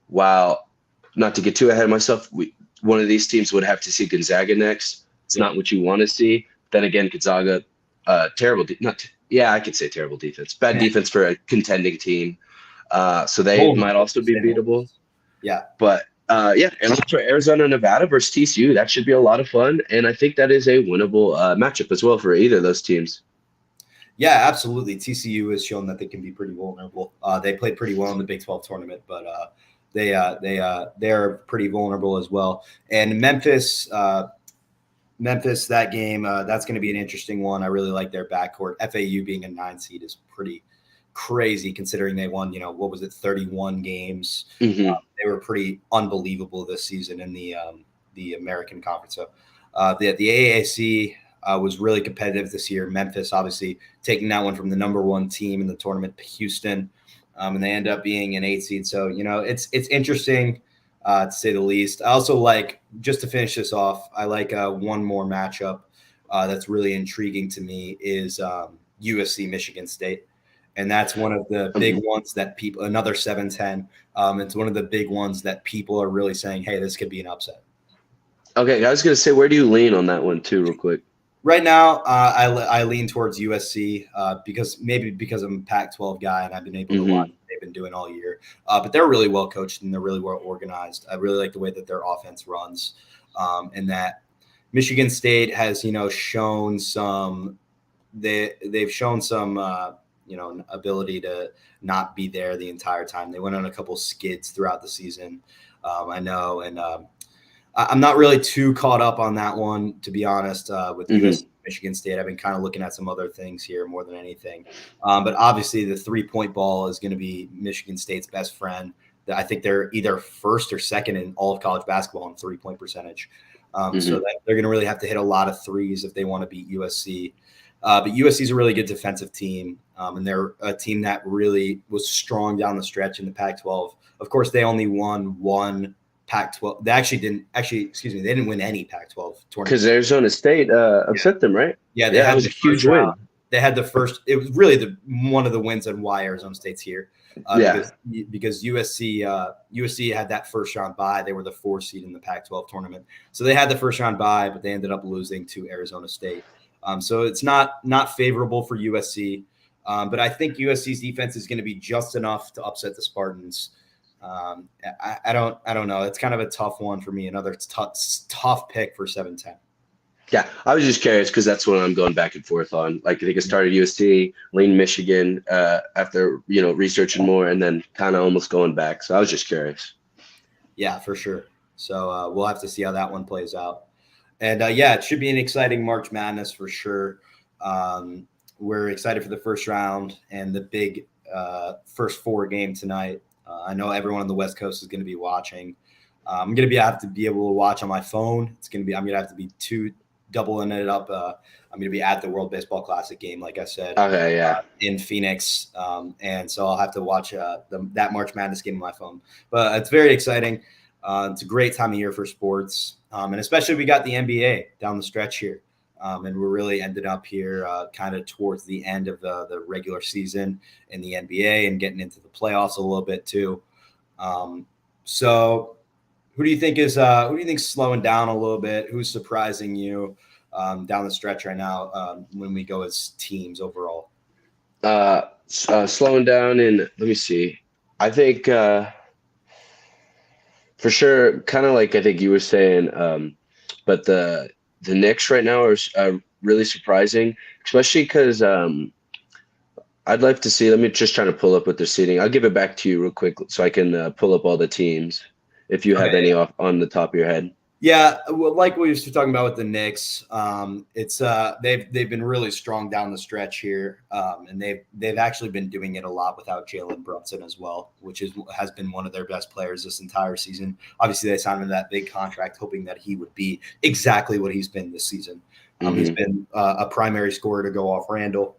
While not to get too ahead of myself, one of these teams would have to see Gonzaga next. It's not what you want to see. Then again, Gonzaga, terrible. I could say terrible defense. Bad defense for a contending team. So they might also be beatable. Yeah. But and for Arizona, Nevada versus TCU, that should be a lot of fun. And I think that is a winnable matchup as well for either of those teams. Yeah, absolutely. TCU has shown that they can be pretty vulnerable. They played pretty well in the Big 12 tournament, but they're pretty vulnerable as well. And Memphis, that game, that's going to be an interesting one. I really like their backcourt. FAU being a 9 seed is pretty crazy considering they won, what was it, 31 games. Hmm. They were pretty unbelievable this season in the American Conference. So the AAC was really competitive this year. Memphis, obviously, taking that one from the number one team in the tournament, Houston, and they end up being an 8 seed. So it's interesting to say the least. I also like, just to finish this off, I like one more matchup that's really intriguing to me is USC Michigan State. And that's one of the big ones that people, another 7-10. It's one of the big ones that people are really saying, hey, this could be an upset. Okay, I was going to say, where do you lean on that one too, real quick? Right now, I lean towards USC because I'm a Pac-12 guy and I've been able to watch Hmm. what they've been doing all year. But they're really well coached and they're really well organized. I really like the way that their offense runs, and that Michigan State has shown some they've shown some ability to not be there the entire time. They went on a couple skids throughout the season. I know, and I'm not really too caught up on that one, to be honest, with Hmm. USC Michigan State. I've been kind of looking at some other things here more than anything. But obviously, the 3-point ball is going to be Michigan State's best friend. I think they're either first or second in all of college basketball in 3-point percentage. So Hmm. they're going to really have to hit a lot of threes if they want to beat USC. But USC is a really good defensive team, and they're a team that really was strong down the stretch in the Pac-12. Of course, they only won one Pac-12. They they didn't win any Pac-12 Because tournament. Arizona State upset them, right? Yeah, they Yeah, that had was the a first huge round. win. They had the first. It was really one of the wins on why Arizona State's here, Yeah. because USC had that first round bye. They were the 4 seed in the Pac-12 tournament, so they had the first round bye, but they ended up losing to Arizona State. So it's not favorable for USC, but I think USC's defense is going to be just enough to upset the Spartans. I don't know. It's kind of a tough one for me. Another tough pick for 7-10. Yeah, I was just curious because that's what I'm going back and forth on. Like, I think I started USC, leaned Michigan after researching more, and then kind of almost going back. So I was just curious. Yeah, for sure. So we'll have to see how that one plays out. And yeah, it should be an exciting March Madness for sure. We're excited for the first round and the big first 4 game tonight. I know everyone on the West Coast is going to be watching. I'm going to have to be able to watch on my phone. I'm going to have to be doubling it up. I'm going to be at the World Baseball Classic game, like I said, Okay, yeah. in Phoenix, and so I'll have to watch that March Madness game on my phone. But it's very exciting. It's a great time of year for sports, and especially we got the NBA down the stretch here, and we're really ended up here kind of towards the end of the regular season in the NBA and getting into the playoffs a little bit too. So who do you think is slowing down a little bit? Who's surprising you down the stretch right now when we go as teams overall? Slowing down and let me see. I think for sure, kind of like I think you were saying, but the Knicks right now are really surprising, especially because I'd like to see. Let me just try to pull up what they're seating. I'll give it back to you real quick so I can pull up all the teams if you have Okay. any off on the top of your head. Yeah, well, like we were talking about with the Knicks, it's they've been really strong down the stretch here, and they've actually been doing it a lot without Jalen Brunson as well, which has been one of their best players this entire season. Obviously, they signed him that big contract, hoping that he would be exactly what he's been this season. He's Hmm. been a primary scorer to go off Randall.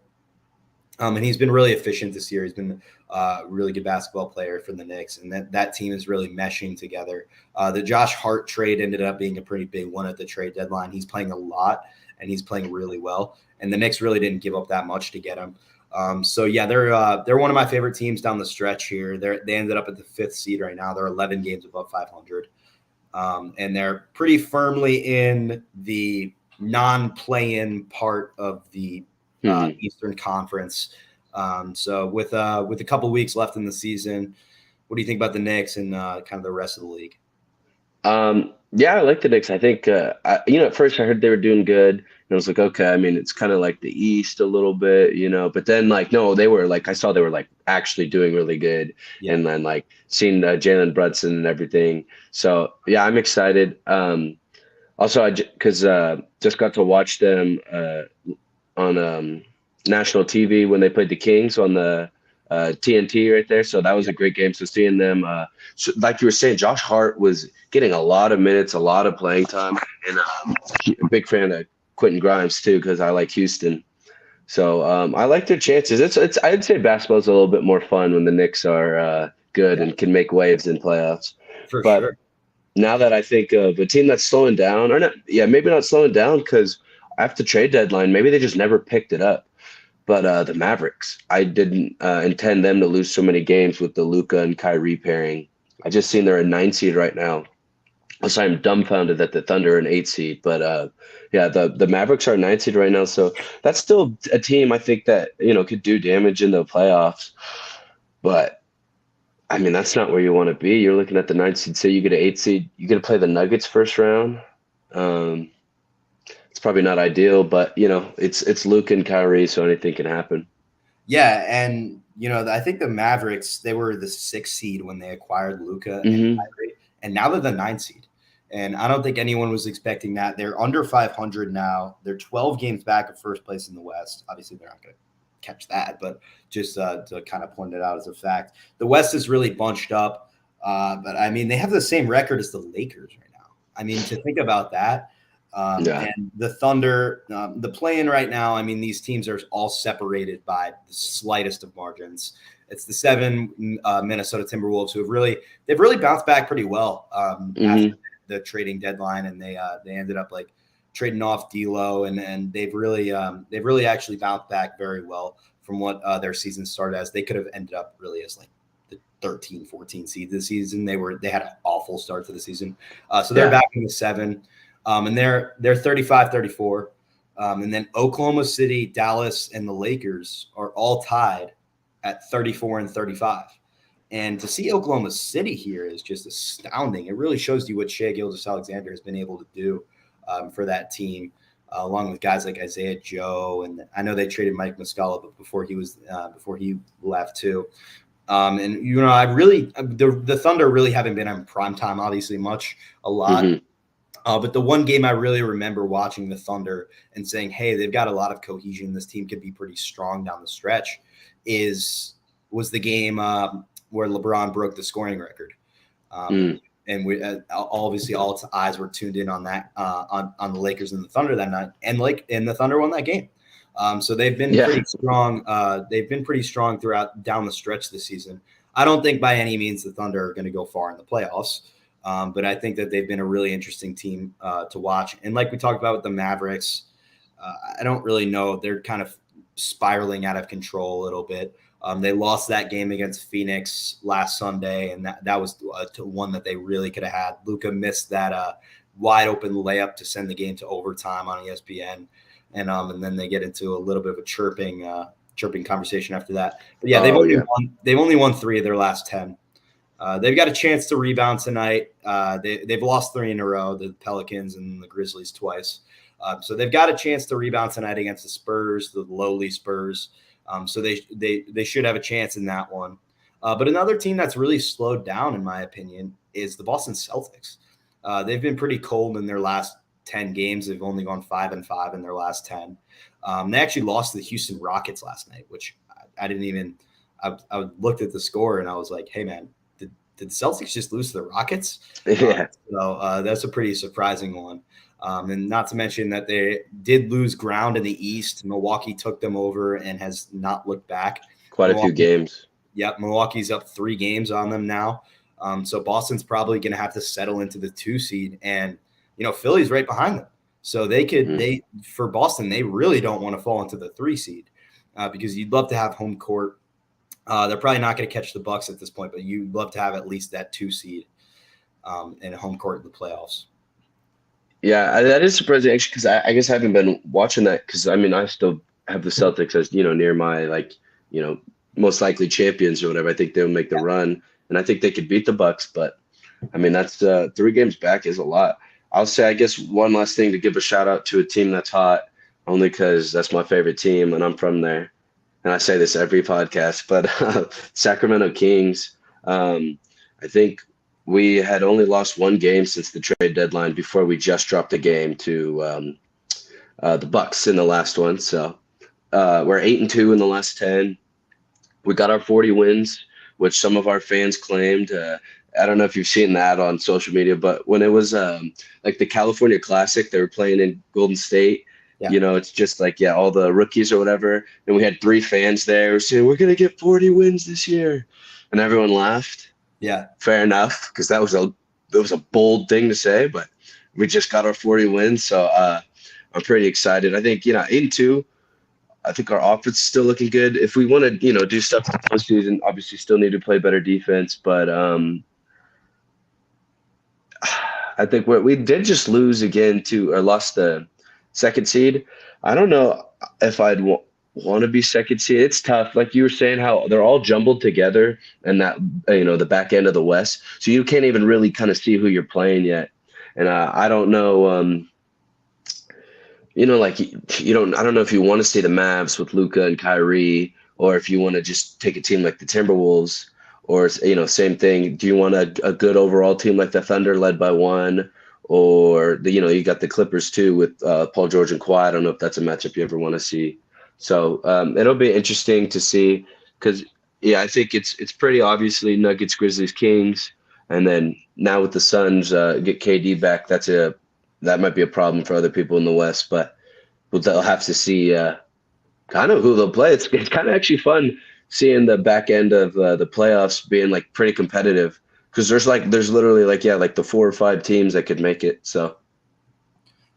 And he's been really efficient this year. He's been a really good basketball player for the Knicks, and that team is really meshing together. The Josh Hart trade ended up being a pretty big one at the trade deadline. He's playing a lot, and he's playing really well. And the Knicks really didn't give up that much to get him. So yeah, they're one of my favorite teams down the stretch here. They ended up at the 5th seed right now. They're 11 games above 500, and they're pretty firmly in the non-play-in part of the Hmm. Eastern Conference. So with a couple weeks left in the season, what do you think about the Knicks and kind of the rest of the league? Yeah, I like the Knicks. I think, at first I heard they were doing good, and I was like, okay. I mean, it's kind of like the East a little bit, but then like, no, they were like, I saw they were like actually doing really good, Yeah. and then like seeing Jalen Brunson and everything. So yeah, I'm excited. Also, because just got to watch them on national TV when they played the Kings on the TNT right there. So that was Yeah. a great game. So seeing them, like you were saying, Josh Hart was getting a lot of minutes, a lot of playing time, and a big fan of Quentin Grimes too because I like Houston. So I like their chances. It's I'd say basketball's a little bit more fun when the Knicks are good Yeah. and can make waves in playoffs. For But sure. now that I think of a team that's slowing down, or not, yeah, maybe not slowing down because after trade deadline, maybe they just never picked it up. But the Mavericks, I didn't intend them to lose so many games with the Luca and Kyrie pairing. I just seen they're a 9 seed right now. So I'm dumbfounded that the Thunder are an 8 seed. But yeah, the Mavericks are a 9 seed right now. So that's still a team I think that could do damage in the playoffs. But I mean, that's not where you want to be. You're looking at the 9 seed. Say you get an 8 seed, you get to play the Nuggets first round. Um, it's probably not ideal, but it's Luke and Kyrie, so anything can happen. Yeah, and I think the Mavericks, they were the 6th seed when they acquired Luca and Hmm. Kyrie, and now they're the 9th seed. And I don't think anyone was expecting that. They're under 500 now. They're 12 games back of first place in the West. Obviously, they're not going to catch that, but just to kind of point it out as a fact, the West is really bunched up. But I mean, they have the same record as the Lakers right now. I mean, to think about that. Yeah. And the Thunder, the play-in right now. I mean, these teams are all separated by the slightest of margins. It's the 7 Minnesota Timberwolves who they've really bounced back pretty well after Hmm. the trading deadline, and they ended up like trading off D'Lo, and they've really actually bounced back very well from what their season started as. They could have ended up really as like the 13, 14 seed this season. They had an awful start to the season, so they're Yeah. back in the 7. And they're 35-34. And then Oklahoma City, Dallas, and the Lakers are all tied at 34 and 35. And to see Oklahoma City here is just astounding. It really shows you what Shea Gilgeous-Alexander has been able to do for that team, along with guys like Isaiah Joe, and I know they traded Mike Muscala, but before he left too. And I really the Thunder really haven't been on prime time, obviously a lot. Hmm. But the one game I really remember watching the Thunder and saying, "Hey, they've got a lot of cohesion. This team could be pretty strong down the stretch." Was the game where LeBron broke the scoring record, Mm. and we obviously all eyes were tuned in on that on the Lakers and the Thunder that night, and the Thunder won that game. So they've been Yeah. pretty strong. They've been pretty strong throughout down the stretch this season. I don't think by any means the Thunder are going to go far in the playoffs. But I think that they've been a really interesting team to watch. And like we talked about with the Mavericks, I don't really know. They're kind of spiraling out of control a little bit. They lost that game against Phoenix last Sunday, and that was one that they really could have had. Luka missed that wide open layup to send the game to overtime on ESPN, and then they get into a little bit of a chirping conversation after that. But yeah, Oh yeah. they've only won 3 of their last 10. They've got a chance to rebound tonight. They've lost 3 in a row, the Pelicans and the Grizzlies twice. So they've got a chance to rebound tonight against the Spurs, the lowly Spurs. So they should have a chance in that one. But another team that's really slowed down, in my opinion, is the Boston Celtics. They've been pretty cold in their last 10 games. They've only gone 5-5 in their last 10. They actually lost to the Houston Rockets last night, which I didn't even. I looked at the score and I was like, "Hey, man, did the Celtics just lose to the Rockets?" Yeah. So that's a pretty surprising one. And not to mention that they did lose ground in the East. Milwaukee took them over and has not looked back. Quite a few Milwaukee, games. yep, Milwaukee's up 3 games on them now. So Boston's probably going to have to settle into the 2 seed, and Philly's right behind them. So Hmm. for Boston, they really don't want to fall into the 3 seed because you'd love to have home court. They're probably not going to catch the Bucks at this point, but you'd love to have at least that 2 seed in home court in the playoffs. Yeah, that is surprising actually because I guess I haven't been watching that because I mean I still have the Celtics as near my like you know most likely champions or whatever. I think they'll make the run, and I think they could beat the Bucks, but. I mean, that's 3 games back is a lot. I'll say, I guess, one last thing to give a shout out to a team that's hot, only because that's my favorite team and I'm from there. And I say this every podcast, but Sacramento Kings. I think we had only lost 1 game since the trade deadline before we just dropped a game to the Bucks in the last one. So we're 8-2 in the last 10. We got our 40 wins, which some of our fans claimed. I don't know if you've seen that on social media, but when it was like the California Classic, they were playing in Golden State. Yeah. You know, it's just like, yeah, all the rookies or whatever. And we had 3 fans there saying, we're going to get 40 wins this year. And everyone laughed. Yeah. Fair enough, because that was a bold thing to say, but we just got our 40 wins. So I'm pretty excited. I think, I think our offense is still looking good. If we want to, do stuff in the postseason, obviously still need to play better defense. But I think we did just lose again or lost the second seed. I don't know if I'd want to be second seed. It's tough. Like you were saying, how they're all jumbled together and that, the back end of the West. So you can't even really kind of see who you're playing yet. And I don't know. Like you don't. I don't know if you want to see the Mavs with Luka and Kyrie, or if you want to just take a team like the Timberwolves, or same thing. Do you want a good overall team like the Thunder led by one, or you got the Clippers too with Paul George and Kawhi. I don't know if that's a matchup you ever want to see. So it'll be interesting to see because I think it's pretty obviously Nuggets, Grizzlies, Kings, and then now with the Suns get KD back, that might be a problem for other people in the West, but they'll have to see kind of who they'll play. It's kind of actually fun seeing the back end of the playoffs being like pretty competitive because there's literally like the 4 or 5 teams that could make it. So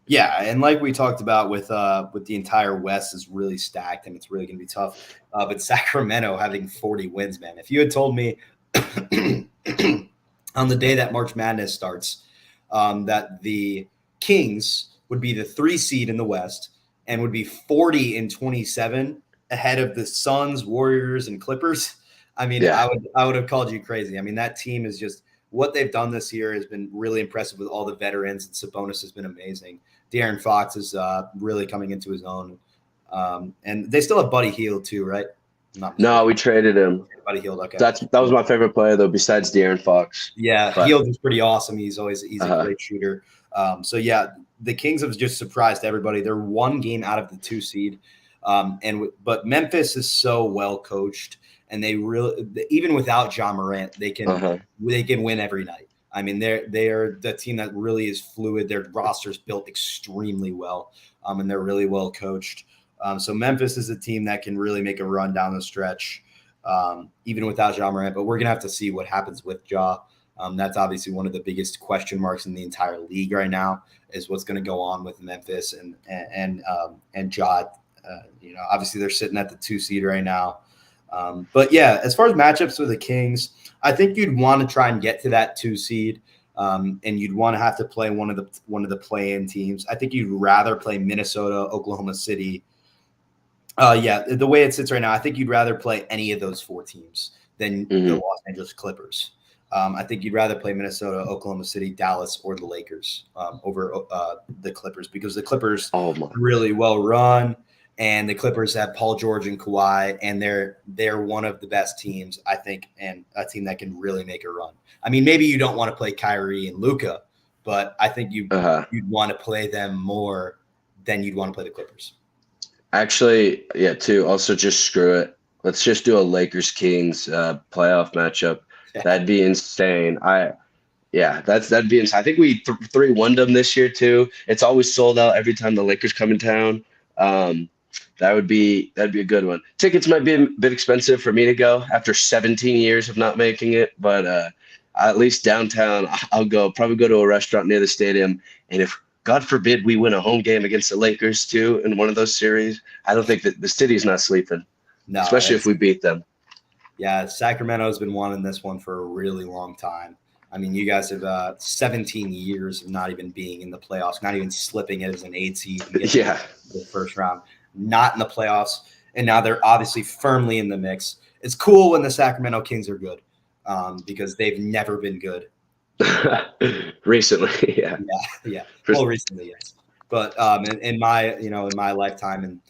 yeah, and like we talked about with the entire West is really stacked and it's really going to be tough. But Sacramento having 40 wins, man. If you had told me on the day that March Madness starts that the Kings would be the 3 seed in the West and would be 40-27 ahead of the Suns, Warriors, and Clippers. I mean, yeah. I would have called you crazy. I mean, that team is just what they've done this year has been really impressive with all the veterans, and Sabonis has been amazing. De'Aaron Fox is really coming into his own. And they still have Buddy Hield too, right? No, we traded him. Buddy Hield, okay. That was my favorite player though, besides De'Aaron Fox. Yeah, Hield is pretty awesome. He's a great shooter. So yeah, the Kings have just surprised everybody. They're 1 game out of the 2 seed, but Memphis is so well coached, and they really even without Ja Morant, they can win every night. I mean, they are the team that really is fluid. Their roster's built extremely well, and they're really well coached. So Memphis is a team that can really make a run down the stretch, even without Ja Morant. But we're gonna have to see what happens with Ja. That's obviously one of the biggest question marks in the entire league right now is what's going to go on with Memphis and Ja. Obviously they're sitting at the 2 seed right now. But yeah, as far as matchups with the Kings, I think you'd want to try and get to that 2 seed, and you'd want to have to play one of the play-in teams. I think you'd rather play Minnesota, Oklahoma City. The way it sits right now, I think you'd rather play any of those 4 teams than the Los Angeles Clippers. I think you'd rather play Minnesota, Oklahoma City, Dallas, or the Lakers over the Clippers because the Clippers really well run, and the Clippers have Paul George and Kawhi, and they're one of the best teams, I think, and a team that can really make a run. I mean, maybe you don't want to play Kyrie and Luka, but I think you'd want to play them more than you'd want to play the Clippers. Actually, yeah, too. Also, just screw it. Let's just do a Lakers-Kings playoff matchup. That'd be insane. That'd be insane. I think we 3-1'd them this year too. It's always sold out every time the Lakers come in town. That'd be a good one. Tickets might be a bit expensive for me to go after 17 years of not making it, but at least downtown, I'll probably go to a restaurant near the stadium. And if God forbid we win a home game against the Lakers too in one of those series, I don't think that the city's not sleeping. No, especially if we beat them. Yeah, Sacramento has been wanting this one for a really long time. I mean, you guys have 17 years of not even being in the playoffs, not even slipping it as an 8 seed. The first round, not in the playoffs, and now they're obviously firmly in the mix. It's cool when the Sacramento Kings are good because they've never been good Recently, yeah. Yeah, yeah. For, Well, recently, yes. But in my in my lifetime and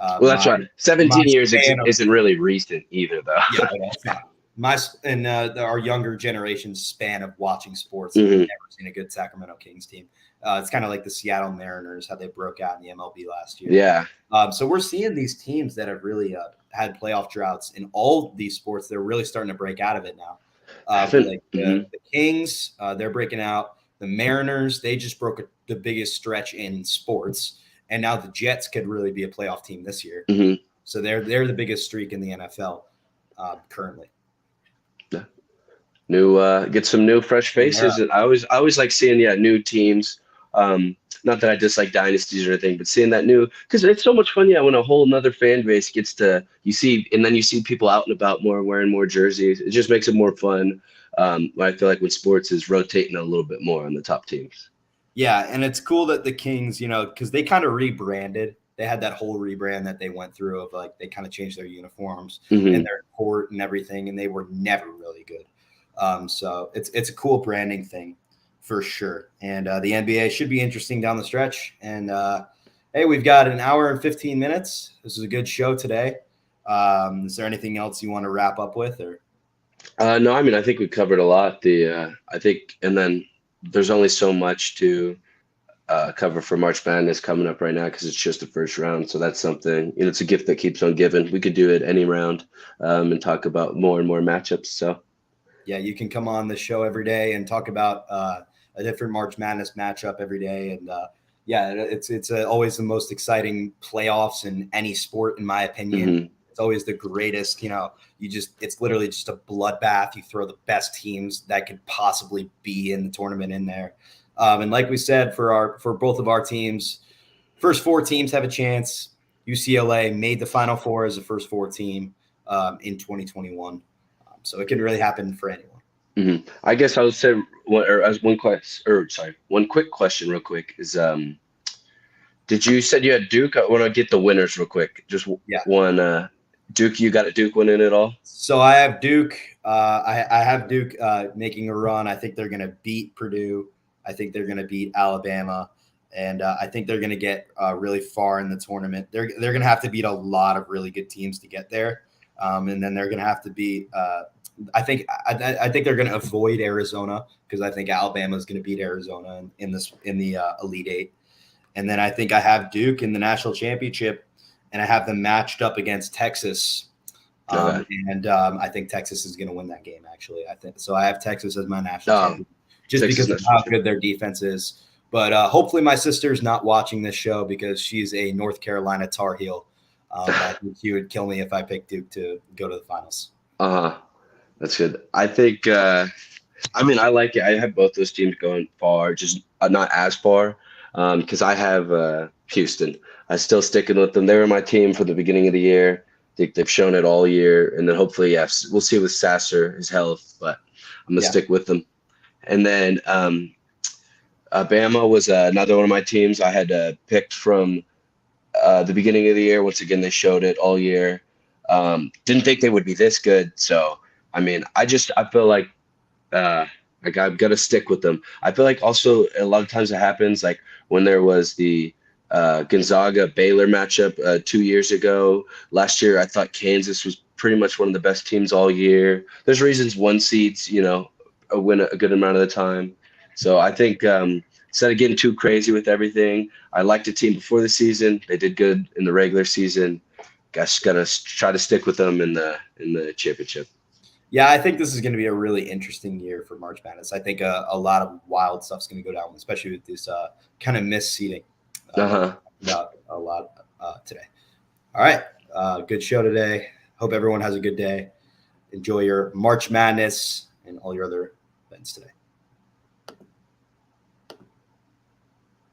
well, that's my right. my 17 years span of isn't really recent either, yeah, though. it's not my and our younger generation's span of watching sports. I've Hmm. never seen a good Sacramento Kings team. It's kind of like the Seattle Mariners, how they broke out in the MLB last year. Yeah. So we're seeing these teams that have really had playoff droughts in all these sports. They're really starting to break out of it now. Haven't. Like Hmm. the Kings, they're breaking out. The Mariners, they just broke the biggest stretch in sports, and now the Jets could really be a playoff team this year. Hmm. So they're the biggest streak in the NFL currently. New get some new fresh Yeah. faces, and I always like seeing, yeah, new teams. um Not that I dislike dynasties or anything, but seeing that new, because it's so much fun, yeah, when a whole another fan base gets to, you see, and then you see people out and about more, wearing more jerseys. It just makes it more fun. I feel like when sports is rotating a little bit more on the top teams. Yeah, and it's cool that the Kings, because they kind of rebranded. They had that whole rebrand that they went through of like they kind of changed their uniforms and Hmm. their court and everything, and they were never really good. So it's a cool branding thing for sure. And the NBA should be interesting down the stretch. And hey, we've got an hour and 15 minutes. This is a good show today. Is there anything else you want to wrap up with, or? No, I mean, I think we covered a lot. I think, and then there's only so much to cover for March Madness coming up right now because it's just the first round. So that's something, it's a gift that keeps on giving. We could do it any round, and talk about more and more matchups. So, Yeah, you can come on the show every day and talk about a different March Madness matchup every day. And yeah, it's always the most exciting playoffs in any sport, in my opinion. hmm. It's always the greatest. It's literally just a bloodbath. You throw the best teams that could possibly be in the tournament in there. And like we said, for both of our teams, first four teams have a chance. UCLA made the Final Four as the first four team in 2021. So it can really happen for anyone. Hmm. I guess I would say one, or as one question, or sorry, one quick question, real quick, is did you said you had Duke? I want to get the winners real quick. Just Yeah. one. Duke, you got a Duke winning it all? So I have Duke. I have Duke making a run. I think they're going to beat Purdue. I think they're going to beat Alabama, and I think they're going to get really far in the tournament. They're going to have to beat a lot of really good teams to get there, and then they're going to have to beat. I think they're going to avoid Arizona because I think Alabama is going to beat Arizona in the Elite Eight. And then I think I have Duke in the national championship, and I have them matched up against Texas. Okay. And I think Texas is going to win that game, actually. I think so. I have Texas as my national Um, champion just Texas because of national how champion. good their defense is. But hopefully, my sister's not watching this show because she's a North Carolina Tar Heel. And I think she would kill me if I picked Duke to go to the finals. Uh-huh. That's good. I think. I mean, I like it. I have both those teams going far, just not as far, because I have Houston. I still sticking with them. They were my team from the beginning of the year. I think they've shown it all year, and then hopefully, yes, we'll see with Sasser, his health, but I'm gonna Yeah. stick with them. And then Bama was another one of my teams. I had picked from the beginning of the year. Once again, they showed it all year. Didn't think they would be this good. So, I mean, I feel uh, like I've got to stick with them. I feel like also a lot of times it happens like when there was the Gonzaga Baylor matchup 2 years ago. Last year, I thought Kansas was pretty much one of the best teams all year. There's reasons one seeds, win a good amount of the time. So I think instead of getting too crazy with everything, I liked the team before the season. They did good in the regular season. Guys, gotta try to stick with them in the championship. Yeah, I think this is going to be a really interesting year for March Madness. I think a lot of wild stuff's going to go down, especially with this kind of missed seating that we Uh-huh. talked about a lot today. All right. Good show today. Hope everyone has a good day. Enjoy your March Madness and all your other events today.